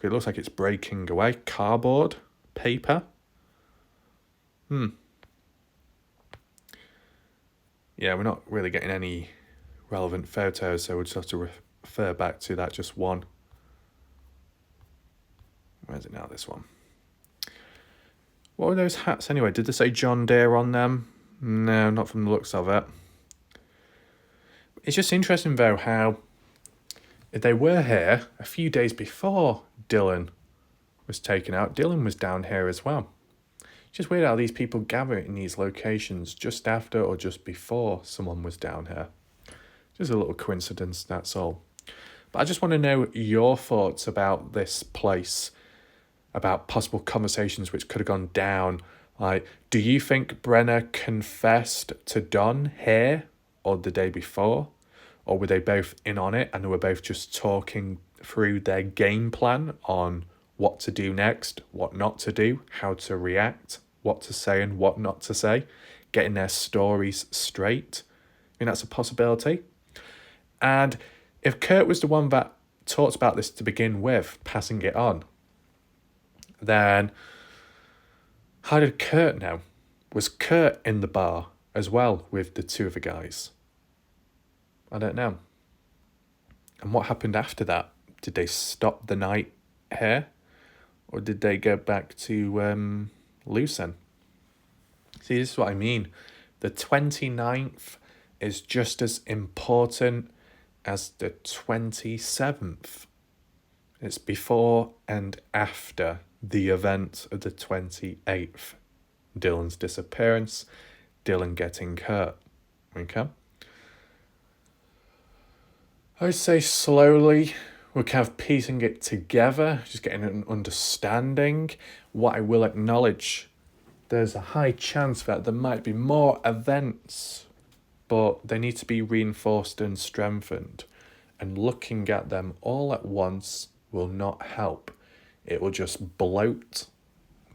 It looks like it's breaking away. Cardboard? Paper? Yeah, we're not really getting any relevant photos, so we'll just have to refer back to that just one. Where is it now, this one? What were those hats anyway? Did they say John Deere on them? No, not from the looks of it. It's just interesting, though, how they were here a few days before Dylan was taken out. Dylan was down here as well. It's just weird how these people gather in these locations just after or just before someone was down here. Just a little coincidence, that's all. But I just want to know your thoughts about this place, about possible conversations which could have gone down Like, do you think Brenner confessed to Don here or the day before? Or were they both in on it and they were both just talking through their game plan on what to do next, what not to do, how to react, what to say and what not to say, getting their stories straight? I think that's a possibility. And if Kurt was the one that talked about this to begin with, passing it on, then how did Kurt know? Was Kurt in the bar as well with the two other guys? I don't know. And what happened after that? Did they stop the night here? Or did they go back to Lucin? See, this is what I mean. The 29th is just as important as the 27th. It's before and after the event of the 28th. Dylan's disappearance, Dylan getting hurt. Okay? I would say slowly we're kind of piecing it together, just getting an understanding. What I will acknowledge, there's a high chance that there might be more events, but they need to be reinforced and strengthened. And looking at them all at once will not help. It will just bloat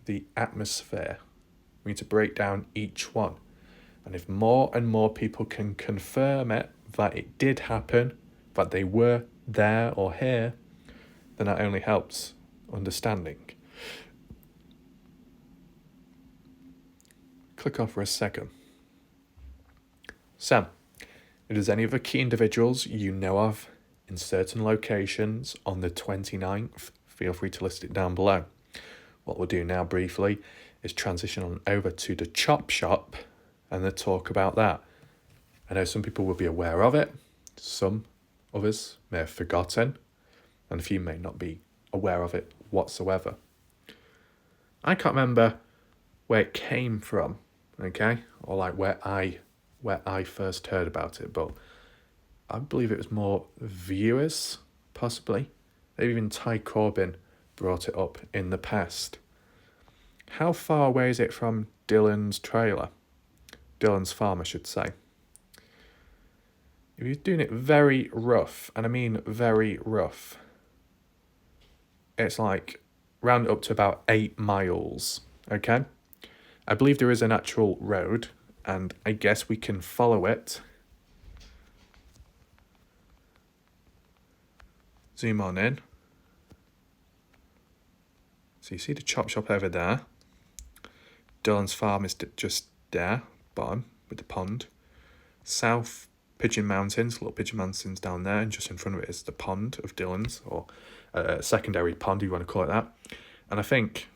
the atmosphere. We need to break down each one. And if more and more people can confirm it, that it did happen, that they were there or here, then that only helps understanding. Click off for a second. Sam, if there's any other key individuals you know of in certain locations on the 29th, feel free to list it down below. What we'll do now briefly is transition on over to the chop shop and then talk about that. I know some people will be aware of it, some others may have forgotten, and a few may not be aware of it whatsoever. I can't remember where it came from, okay, or like where I first heard about it, but I believe it was more viewers, possibly. Maybe even Ty Corbin brought it up in the past. How far away is it from Dylan's trailer? Dylan's farm, I should say. If you're doing it very rough, and I mean very rough, it's like round up to about 8 miles, okay? I believe there is an actual road, and I guess we can follow it. Zoom on in. So you see the chop shop over there. Dylan's farm is just there, bottom, with the pond. South Pigeon Mountains, little Pigeon Mountains down there, and just in front of it is the pond of Dylan's, or a secondary pond, if you want to call it that. And I think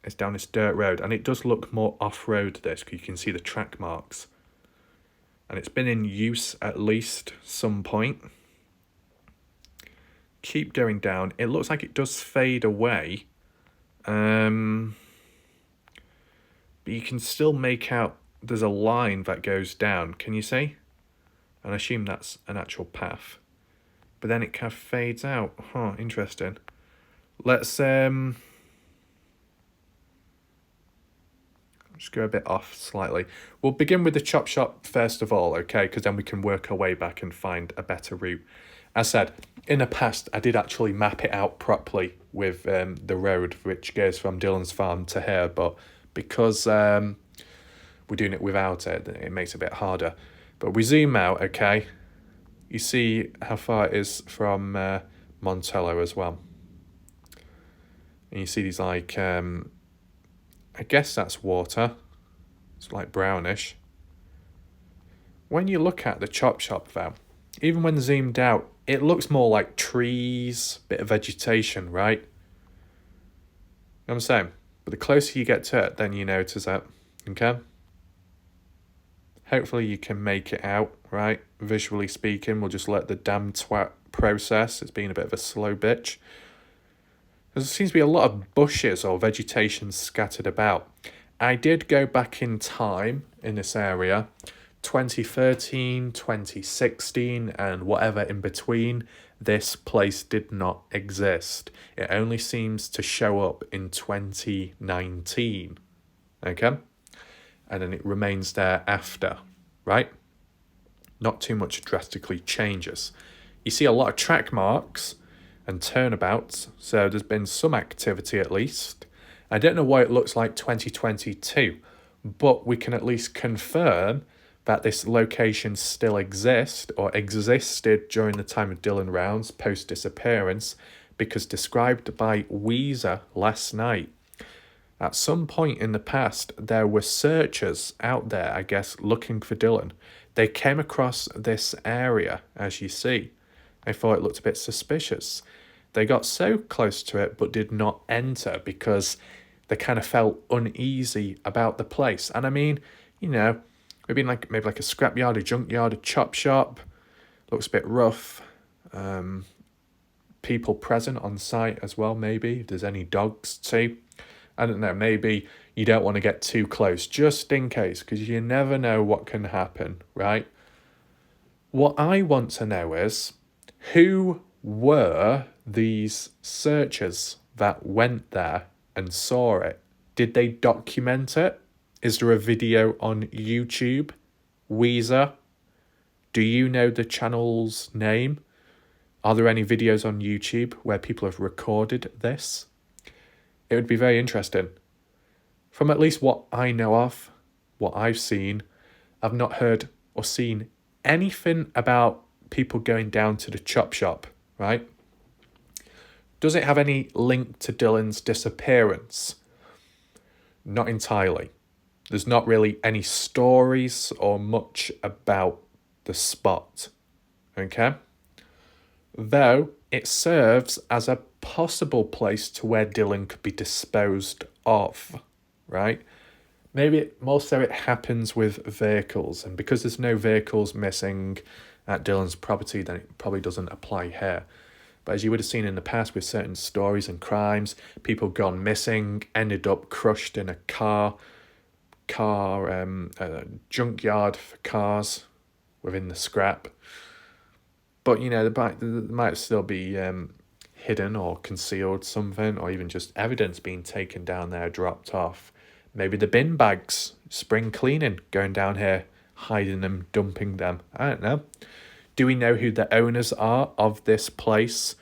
it's down this dirt road, and it does look more off-road, this, because you can see the track marks. And it's been in use at least some point. Keep going down. It looks like it does fade away. But you can still make out there's a line that goes down. Can you see? And I assume that's an actual path. But then it kind of fades out. Huh, interesting. Let's just go a bit off slightly. We'll begin with the chop shop first of all, okay? Because then we can work our way back and find a better route. As said, in the past, I did actually map it out properly with the road which goes from Dylan's farm to here, but because we're doing it without it, it makes it a bit harder. But we zoom out, okay? You see how far it is from Montello as well. And you see these like, I guess that's water. It's like brownish. When you look at the chop shop though, even when zoomed out, it looks more like trees, bit of vegetation, right? You know what I'm saying? But the closer you get to it, then you notice it, okay? Hopefully you can make it out, right? Visually speaking, we'll just let the damn twat process. It's been a bit of a slow bitch. There seems to be a lot of bushes or vegetation scattered about. I did go back in time in this area, 2013, 2016, and whatever in between. This place did not exist. It only seems to show up in 2019. okay? And then it remains there after, right? Not too much drastically changes. You see a lot of track marks and turnabouts, so there's been some activity at least. I don't know why it looks like 2022, but we can at least confirm that this location still exists or existed during the time of Dylan Round's post-disappearance, because described by Weezer last night, at some point in the past, there were searchers out there, I guess, looking for Dylan. They came across this area, as you see. I thought it looked a bit suspicious. They got so close to it, but did not enter because they kind of felt uneasy about the place. And I mean, you know, maybe like a scrapyard, a junkyard, a chop shop. Looks a bit rough. People present on site as well, maybe, if there's any dogs too. I don't know, maybe you don't want to get too close, just in case, because you never know what can happen, right? What I want to know is, who were these searchers that went there and saw it? Did they document it? Is there a video on YouTube? Weezer? Do you know the channel's name? Are there any videos on YouTube where people have recorded this? It would be very interesting. From at least what I know of, what I've seen, I've not heard or seen anything about people going down to the chop shop, right? Does it have any link to Dylan's disappearance? Not entirely. There's not really any stories or much about the spot, okay? Though it serves as a possible place to where Dylan could be disposed of, right? Maybe more so it happens with vehicles, and because there's no vehicles missing at Dylan's property, then it probably doesn't apply here. But as you would have seen in the past with certain stories and crimes, people gone missing, ended up crushed in a junkyard for cars within the scrap. But, you know, there might still be hidden or concealed something, or even just evidence being taken down there, dropped off. Maybe the bin bags, spring cleaning, going down here, hiding them, dumping them. I don't know. Do we know who the owners are of this place?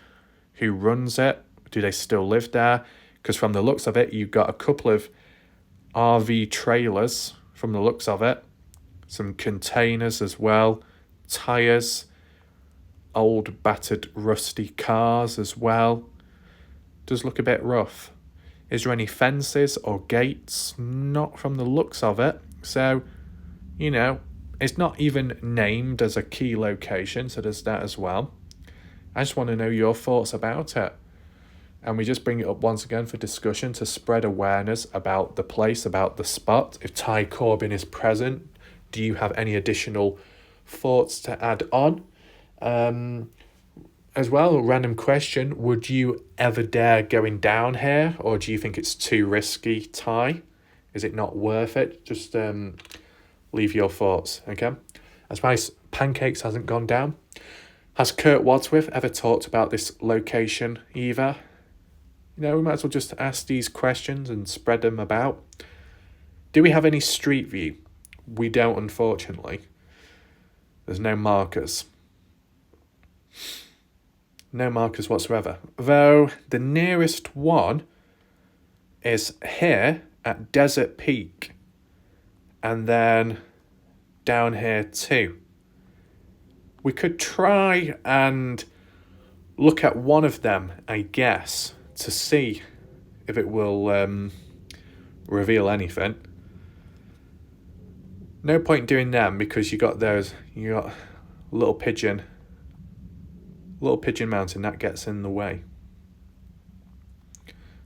Who runs it? Do they still live there? Because from the looks of it, you've got a couple of RV trailers, from the looks of it. Some containers as well. Tyres. Old, battered, rusty cars as well. Does look a bit rough. Is there any fences or gates? Not from the looks of it. So, you know, it's not even named as a key location, so there's that as well. I just want to know your thoughts about it. And we just bring it up once again for discussion to spread awareness about the place, about the spot. If Ty Corbin is present, do you have any additional thoughts to add on? As well, a random question, would you ever dare going down here, or do you think it's too risky, Ty? Is it not worth it? Just leave your thoughts, okay? As far as Pancakes hasn't gone down, has Kurt Wadsworth ever talked about this location either? You know, we might as well just ask these questions and spread them about. Do we have any street view? We don't, unfortunately. There's no markers. No markers whatsoever. Though the nearest one is here at Desert Peak. And then down here too. We could try and look at one of them, I guess, to see if it will reveal anything. No point doing them because you got Little Pigeon Mountain, that gets in the way.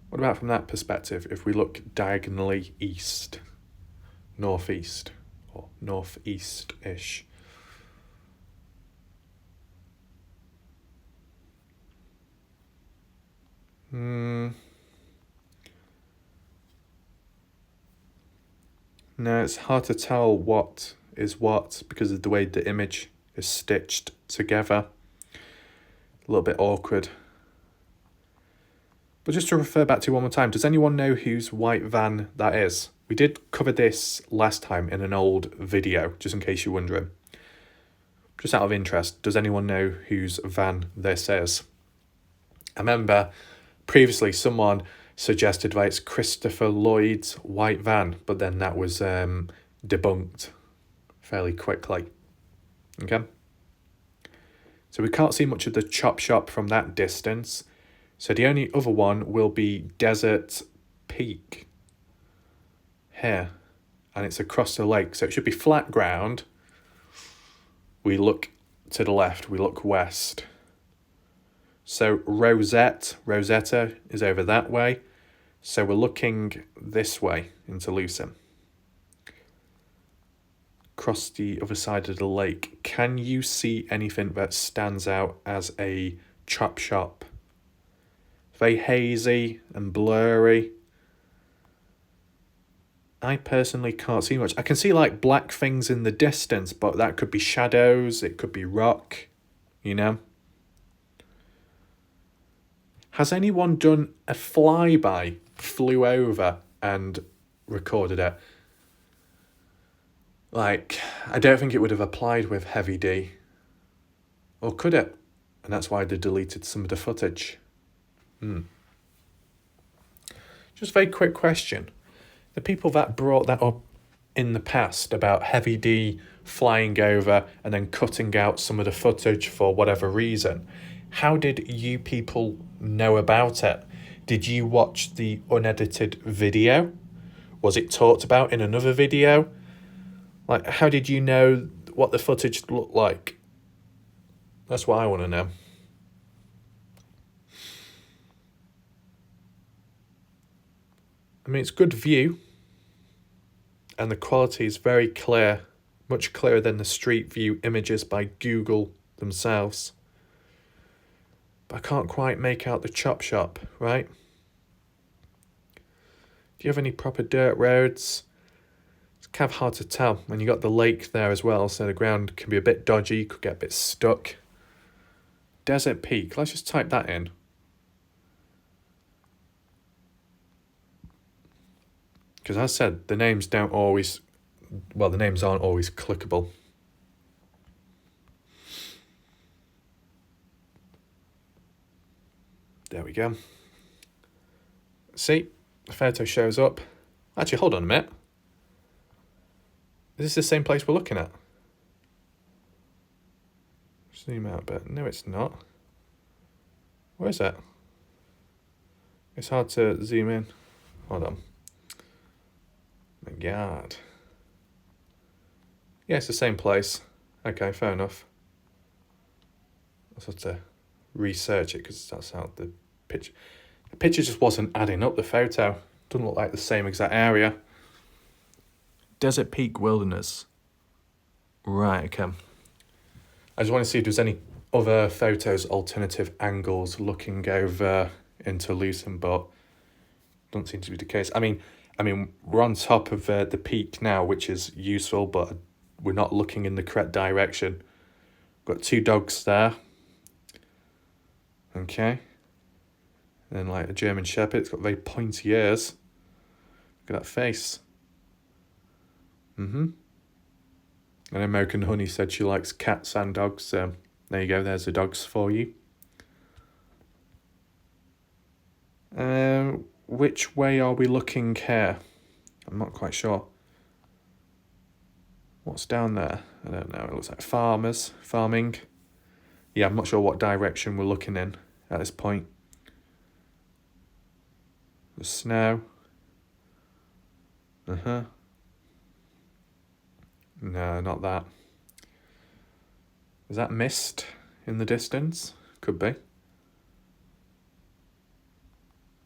What about from that perspective, if we look diagonally east, northeast, or northeast-ish? No, it's hard to tell what is what because of the way the image is stitched together. A little bit awkward. But just to refer back to one more time, does anyone know whose white van that is? We did cover this last time in an old video, just in case you're wondering. Just out of interest, does anyone know whose van this is? I remember previously someone suggested that it's Christopher Lloyd's white van, but then that was debunked fairly quickly. Okay? So we can't see much of the chop shop from that distance. So the only other one will be Desert Peak. Here. And it's across the lake. So it should be flat ground. We look to the left. We look west. So Rosetta is over that way. So we're looking this way into Lucin. Across the other side of the lake. Can you see anything that stands out as a chop shop? Very hazy and blurry. I personally can't see much. I can see like black things in the distance, but that could be shadows, it could be rock, you know? Has anyone done a flyby, flew over and recorded it? Like, I don't think it would have applied with Heavy D. Or could it? And that's why they deleted some of the footage. Just a very quick question. The people that brought that up in the past about Heavy D flying over and then cutting out some of the footage for whatever reason, how did you people know about it? Did you watch the unedited video? Was it talked about in another video? Like, how did you know what the footage looked like? That's what I want to know. I mean, it's good view. And the quality is very clear. Much clearer than the street view images by Google themselves. But I can't quite make out the chop shop, right? Do you have any proper dirt roads? It's kind of hard to tell when you got the lake there as well, so the ground can be a bit dodgy, you could get a bit stuck. Desert Peak, let's just type that in. Because as I said, the names aren't always clickable. There we go. See, the photo shows up. Actually, hold on a minute. Is this the same place we're looking at? Zoom out a bit. No, it's not. Where is it? It's hard to zoom in. Hold on. My God. Yeah, it's the same place. Okay, fair enough. I'll have to research it because that's how the picture just wasn't adding up. The photo doesn't look like the same exact area. Desert Peak Wilderness. Right, okay. I just want to see if there's any other photos, alternative angles looking over into Lucin, but don't seem to be the case. I mean, we're on top of the peak now, which is useful, but we're not looking in the correct direction. Got two dogs there. Okay. And like a German Shepherd, it's got very pointy ears. Look at that face. And American Honey said she likes cats and dogs, so there you go, there's the dogs for you. Which way are we looking here? I'm not quite sure. What's down there? I don't know, it looks like farming. Yeah, I'm not sure what direction we're looking in at this point. The snow. No, not that. Is that mist in the distance? Could be.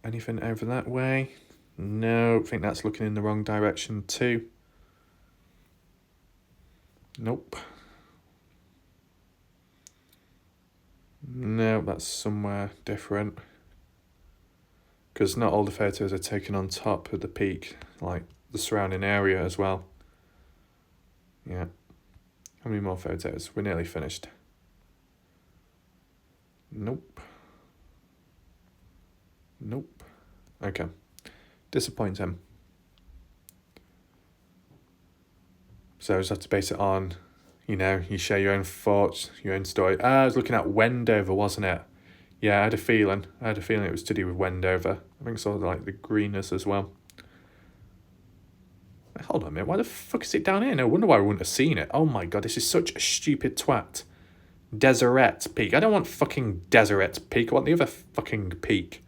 Anything over that way? No, I think that's looking in the wrong direction too. Nope. No, that's somewhere different. Because not all the photos are taken on top of the peak, like the surrounding area as well. Yeah. How many more photos? We're nearly finished. Nope. Nope. Okay. Disappointing. So I just have to base it on, you share your own thoughts, your own story. I was looking at Wendover, wasn't it? Yeah, I had a feeling. It was to do with Wendover. I think sort of like the greenness as well. Hold on a minute, why the fuck is it down here? No wonder why we wouldn't have seen it. Oh my god, this is such a stupid twat. Deseret Peak. I don't want fucking Deseret Peak. I want the other fucking peak.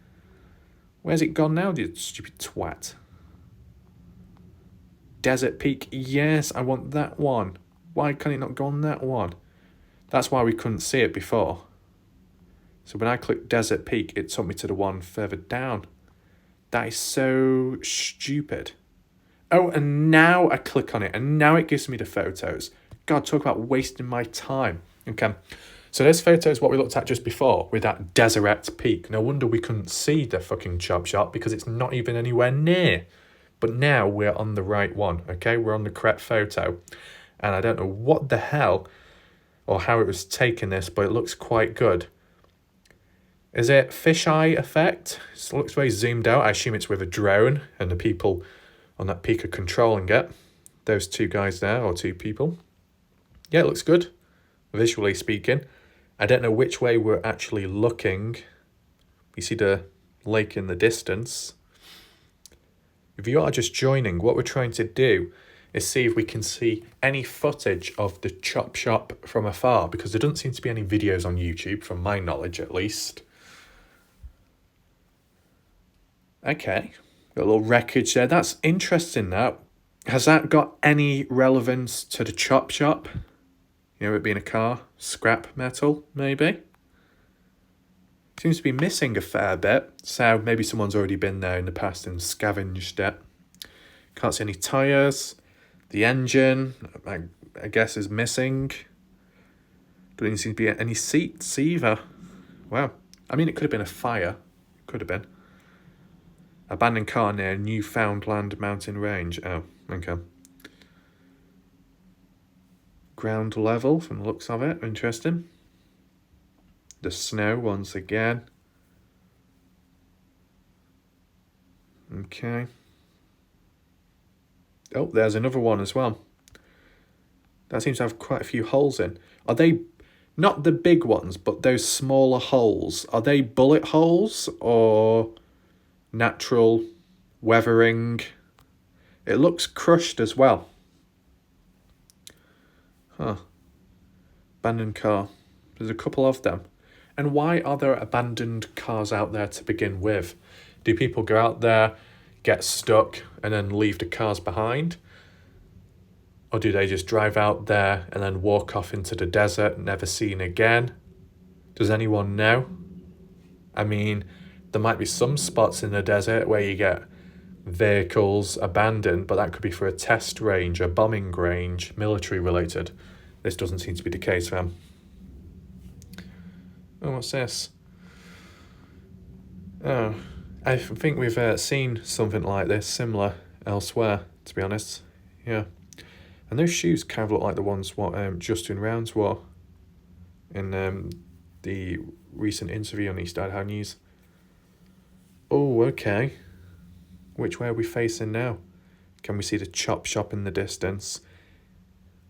Where's it gone now, you stupid twat? Desert Peak. Yes, I want that one. Why can it not go on that one? That's why we couldn't see it before. So when I clicked Desert Peak, it took me to the one further down. That is so stupid. Oh, and now I click on it, and now it gives me the photos. God, talk about wasting my time. Okay, so this photo is what we looked at just before with that Deseret Peak. No wonder we couldn't see the fucking chop shop because it's not even anywhere near. But now we're on the right one, okay? We're on the correct photo. And I don't know what the hell or how it was taking this, but it looks quite good. Is it fisheye effect? It looks very zoomed out. I assume it's with a drone and the people on that peak are controlling it. Those two guys there, or two people. Yeah, it looks good, visually speaking. I don't know which way we're actually looking. You see the lake in the distance. If you are just joining, what we're trying to do is see if we can see any footage of the chop shop from afar, because there doesn't seem to be any videos on YouTube, from my knowledge at least. Okay, got a little wreckage there. That's interesting now. Has that got any relevance to the chop shop? It being a car, scrap metal, maybe? Seems to be missing a fair bit, so maybe someone's already been there in the past and scavenged it. Can't see any tyres. The engine, I guess, is missing. Doesn't seem to be any seats either. Wow. I mean, it could have been a fire. It could have been. Abandoned car near Newfoundland mountain range. Oh, okay. Ground level from the looks of it. Interesting. The snow once again. Okay. Oh, there's another one as well. That seems to have quite a few holes in. Are they, not the big ones, but those smaller holes, are they bullet holes or natural weathering? It looks crushed as well. Huh. Abandoned car. There's a couple of them. And why are there abandoned cars out there to begin with? Do people go out there, get stuck, and then leave the cars behind? Or do they just drive out there and then walk off into the desert, never seen again? Does anyone know? I mean, there might be some spots in the desert where you get vehicles abandoned, but that could be for a test range, a bombing range, military related. This doesn't seem to be the case for them. Oh, what's this? Oh, I think we've seen something like this, similar, elsewhere, to be honest. Yeah. And those shoes kind of look like the ones what Justin Rounds wore in the recent interview on East Idaho News. Oh, okay. Which way are we facing now? Can we see the chop shop in the distance?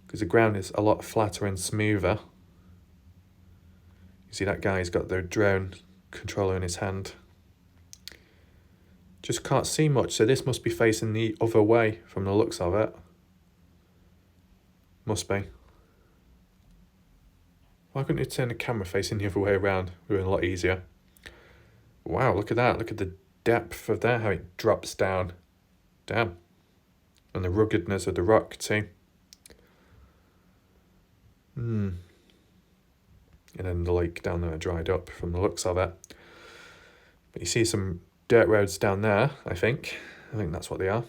Because the ground is a lot flatter and smoother. You see that guy's got the drone controller in his hand. Just can't see much, so this must be facing the other way from the looks of it. Must be. Why couldn't you turn the camera facing the other way around? It would have been a lot easier. Wow, look at that. Look at the depth of that, how it drops down. Damn. And the ruggedness of the rock too. And then the lake down there dried up from the looks of it. But you see some dirt roads down there, I think. I think that's what they are.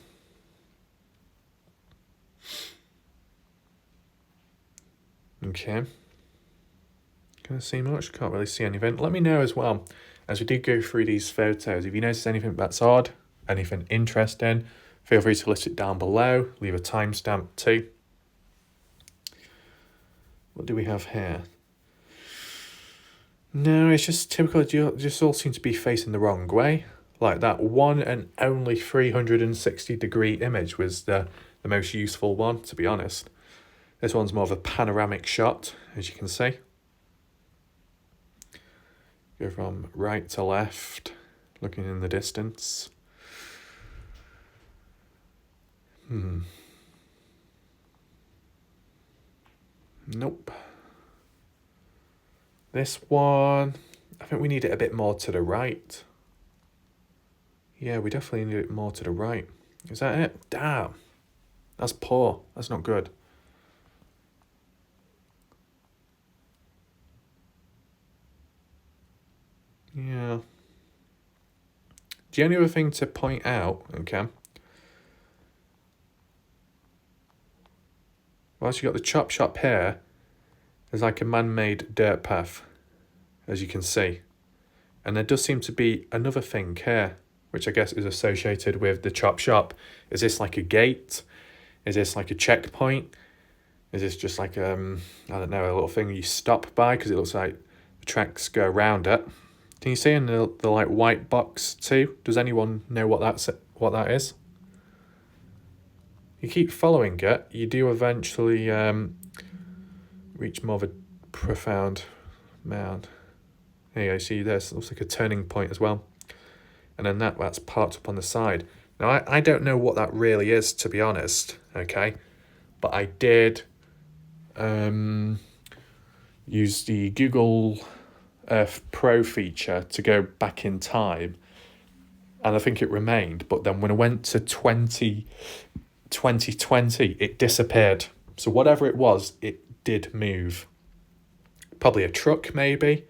Okay. Can I see much? Can't really see anything. Let me know as well, as we do go through these photos, if you notice anything that's odd, anything interesting, feel free to list it down below. Leave a timestamp too. What do we have here? No, it's just typical. It just all seems to be facing the wrong way. Like that one and only 360-degree image was the most useful one, to be honest. This one's more of a panoramic shot, as you can see. Go from right to left, looking in the distance. Nope. This one, I think we need it a bit more to the right. Yeah, we definitely need it more to the right. Is that it? Damn. That's poor. That's not good. Yeah. The only other thing to point out, okay, whilst you got the chop shop here, there's like a man-made dirt path, as you can see. And there does seem to be another thing here, which I guess is associated with the chop shop. Is this like a gate? Is this like a checkpoint? Is this just like, I don't know, a little thing you stop by because it looks like the tracks go around it? Can you see in the like white box too? Does anyone know what that is? You keep following it, you do eventually reach more of a profound mound. There you go, see this, looks like a turning point as well. And then that's parked up on the side. Now, I don't know what that really is, to be honest, okay? But I did use the Google Earth Pro feature to go back in time. And I think it remained. But then when I went to 2020, it disappeared. So whatever it was, it did move. Probably a truck, maybe.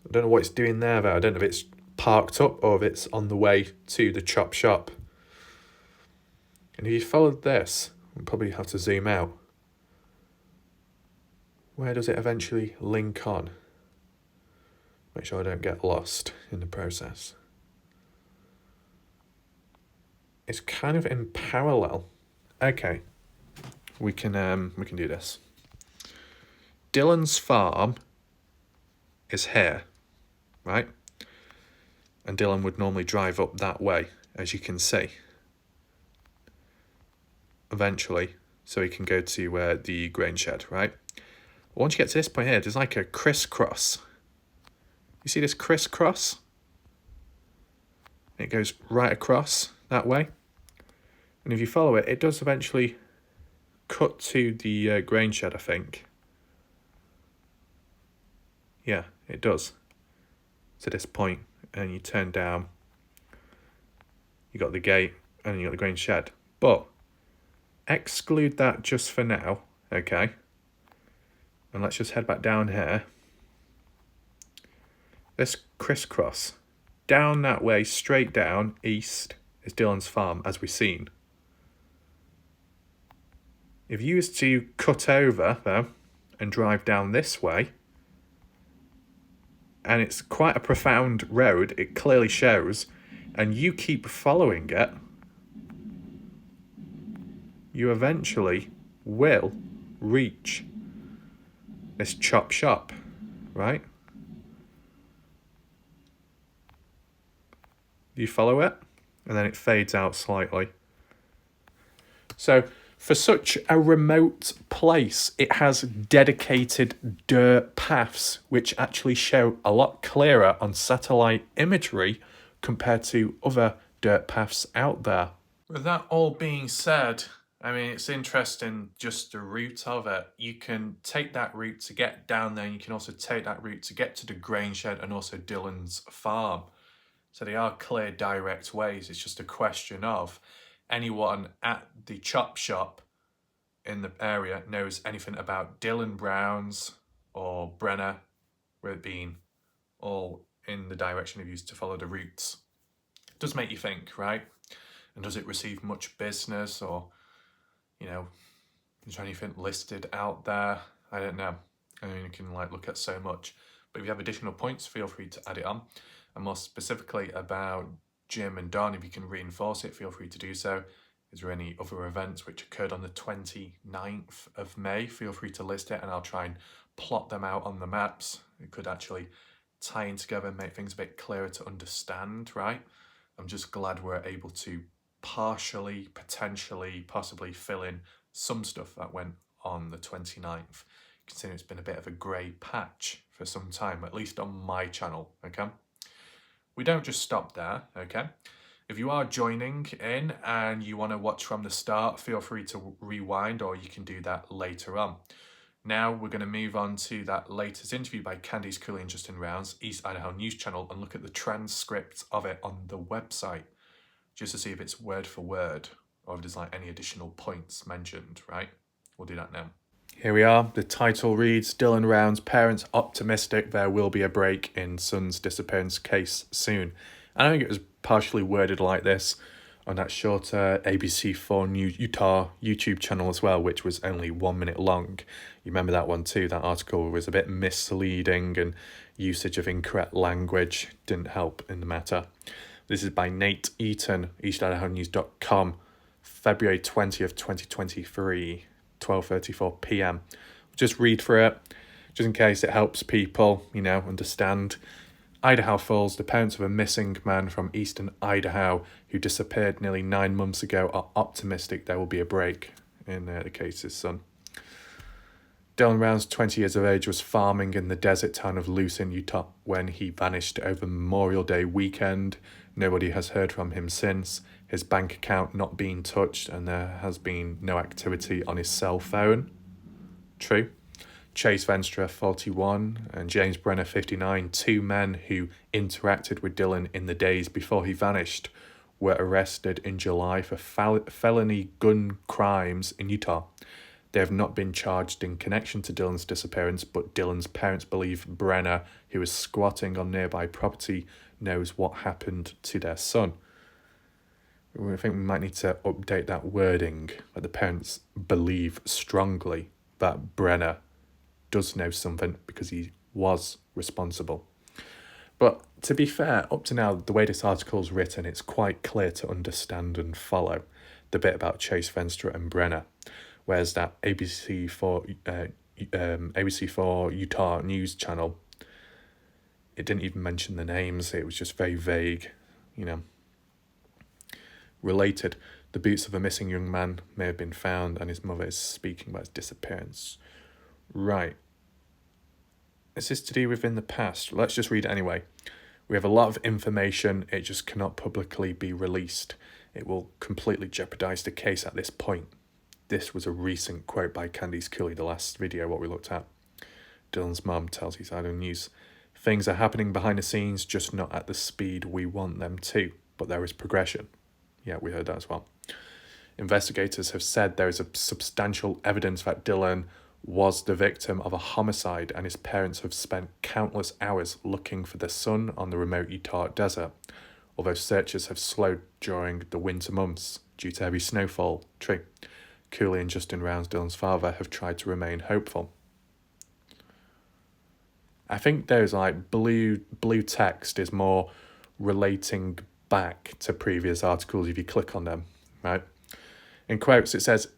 I don't know what it's doing there, though. I don't know if it's parked up or if it's on the way to the chop shop. And if you followed this, we'll probably have to zoom out. Where does it eventually link on? Make sure I don't get lost in the process. It's kind of in parallel. Okay, we can do this. Dylan's farm is here, right? And Dylan would normally drive up that way, as you can see. Eventually, so he can go to the grain shed, right? Once you get to this point here, there's like a crisscross. You see this crisscross? It goes right across that way. And if you follow it, it does eventually cut to the grain shed, I think. Yeah, it does. To this point, and you turn down. You got the gate, and you got the grain shed. But exclude that just for now, okay? And let's just head back down here. This crisscross. Down that way, straight down, east, is Dylan's farm, as we've seen. If you was to cut over, though, and drive down this way, and it's quite a profound road, it clearly shows, and you keep following it, you eventually will reach this chop shop, right? You follow it, and then it fades out slightly. So, for such a remote place, it has dedicated dirt paths, which actually show a lot clearer on satellite imagery compared to other dirt paths out there. With that all being said, I mean, it's interesting just the route of it. You can take that route to get down there, and you can also take that route to get to the grain shed and also Dylan's farm. So they are clear, direct ways. It's just a question of anyone at the chop shop in the area knows anything about Dylan Brown's or Brenner, with it being all in the direction of used to follow the routes. It does make you think, right? And does it receive much business, or, you know, is there anything listed out there? I don't know. I mean, you can like look at so much. But if you have additional points, feel free to add it on. And more specifically about Jim and Don, if you can reinforce it, feel free to do so. Is there any other events which occurred on the 29th of May? Feel free to list it, and I'll try and plot them out on the maps. It could actually tying together, make things a bit clearer to understand, right? I'm just glad we're able to partially, potentially, possibly fill in some stuff that went on the 29th, considering it's been a bit of a grey patch for some time, at least on my channel, okay? We don't just stop there, okay? If you are joining in and you want to watch from the start, feel free to rewind, or you can do that later on. Now we're going to move on to that latest interview by Candice Cooley and Justin Rounds, East Idaho News Channel, and look at the transcript of it on the website, just to see if it's word for word, or if there's like any additional points mentioned, right? We'll do that now. Here we are. The title reads, Dylan Rounds' parents optimistic there will be a break in son's disappearance case soon. And I think it was partially worded like this on that shorter ABC4 New Utah YouTube channel as well, which was only 1 minute long. You remember that one too? That article was a bit misleading and usage of incorrect language didn't help in the matter. This is by Nate Eaton, eastidahonews.com, February 20th, 2023. 12:34 p.m. Just read through it, just in case it helps people, understand. Idaho Falls, the parents of a missing man from eastern Idaho who disappeared nearly 9 months ago, are optimistic there will be a break in the case's son. Dylan Rounds, 20 years of age, was farming in the desert town of Lucin, Utah, when he vanished over Memorial Day weekend. Nobody has heard from him since. His bank account not being touched, and there has been no activity on his cell phone. True. Chase Venstra, 41, and James Brenner, 59, two men who interacted with Dylan in the days before he vanished, were arrested in July for felony gun crimes in Utah. They have not been charged in connection to Dylan's disappearance, but Dylan's parents believe Brenner, who was squatting on nearby property, knows what happened to their son. I think we might need to update that wording, but the parents believe strongly that Brenner does know something because he was responsible. But to be fair, up to now, the way this article's written, it's quite clear to understand and follow the bit about Chase Venstra and Brenner, whereas that ABC4 Utah News Channel, it didn't even mention the names. It was just very vague, Related, the boots of a missing young man may have been found, and his mother is speaking about his disappearance. Right. Is this to do with in the past? Let's just read it anyway. We have a lot of information, it just cannot publicly be released. It will completely jeopardize the case at this point. This was a recent quote by Candice Cooley, the last video, what we looked at. Dylan's mum tells East Idaho News, things are happening behind the scenes, just not at the speed we want them to, but there is progression. Yeah, we heard that as well. Investigators have said there is a substantial evidence that Dylan was the victim of a homicide, and his parents have spent countless hours looking for their son on the remote Utah desert, although searches have slowed during the winter months due to heavy snowfall. True. Cooley and Justin Rounds, Dylan's father, have tried to remain hopeful. I think those blue text is more relating back to previous articles if you click on them, right? In quotes, it says,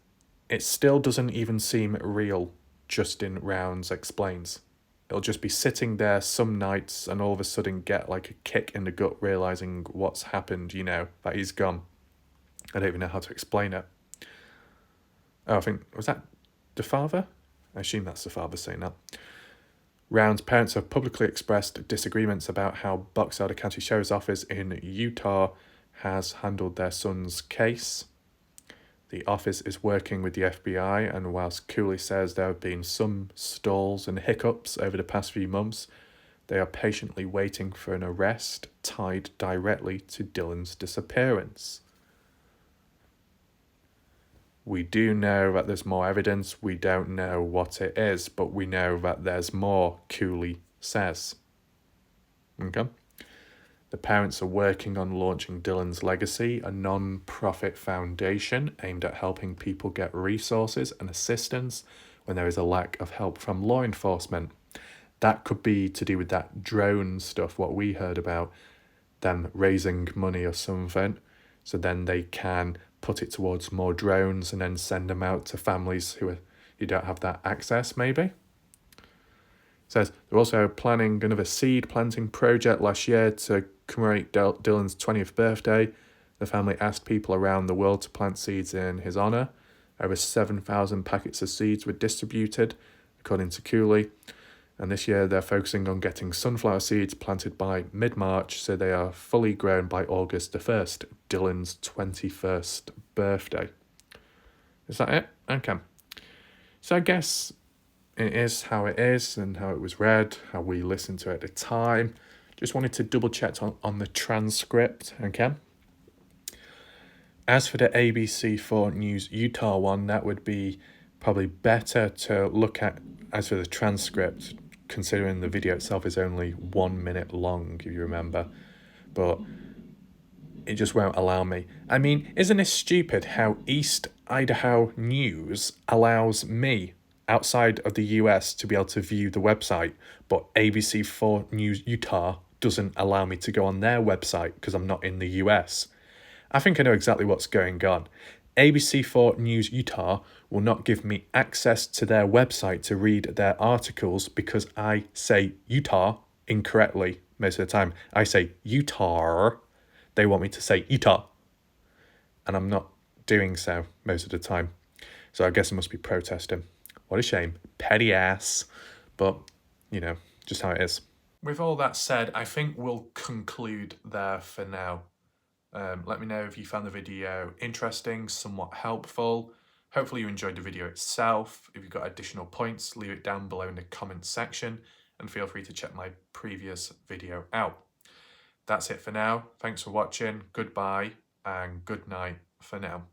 it still doesn't even seem real, Justin Rounds explains. It'll just be sitting there some nights and all of a sudden get like a kick in the gut realising what's happened, that he's gone. I don't even know how to explain it. Oh, I think, was that the father? I assume that's the father saying that. Rounds' parents have publicly expressed disagreements about how Box Elder County Sheriff's Office in Utah has handled their son's case. The office is working with the FBI, and whilst Cooley says there have been some stalls and hiccups over the past few months, they are patiently waiting for an arrest tied directly to Dylan's disappearance. We do know that there's more evidence. We don't know what it is, but we know that there's more, Cooley says. Okay? The parents are working on launching Dylan's Legacy, a non-profit foundation aimed at helping people get resources and assistance when there is a lack of help from law enforcement. That could be to do with that drone stuff, what we heard about, them raising money or something, so then they can put it towards more drones and then send them out to families who don't have that access, maybe. says they're also planning another seed planting project last year to commemorate Dylan's 20th birthday. The family asked people around the world to plant seeds in his honour. Over 7,000 packets of seeds were distributed, according to Cooley. And this year they're focusing on getting sunflower seeds planted by mid-March so they are fully grown by August the 1st, Dylan's 21st birthday. Is that it? Okay. So I guess it is how it is and how it was read, how we listened to it at the time. Just wanted to double check on the transcript, okay? As for the ABC4 News Utah one, that would be probably better to look at as for the transcript, considering the video itself is only 1 minute long, if you remember. But it just won't allow me. I mean, isn't it stupid how East Idaho News allows me outside of the US to be able to view the website, but ABC4 News Utah doesn't allow me to go on their website because I'm not in the US? I think I know exactly what's going on. ABC4 News Utah will not give me access to their website to read their articles because I say Utah incorrectly most of the time. I say Utah. They want me to say Utah. And I'm not doing so most of the time. So I guess I must be protesting. What a shame. Petty ass. But, just how it is. With all that said, I think we'll conclude there for now. Let me know if you found the video interesting, somewhat helpful. Hopefully you enjoyed the video itself. If you've got additional points, leave it down below in the comments section and feel free to check my previous video out. That's it for now. Thanks for watching. Goodbye and good night for now.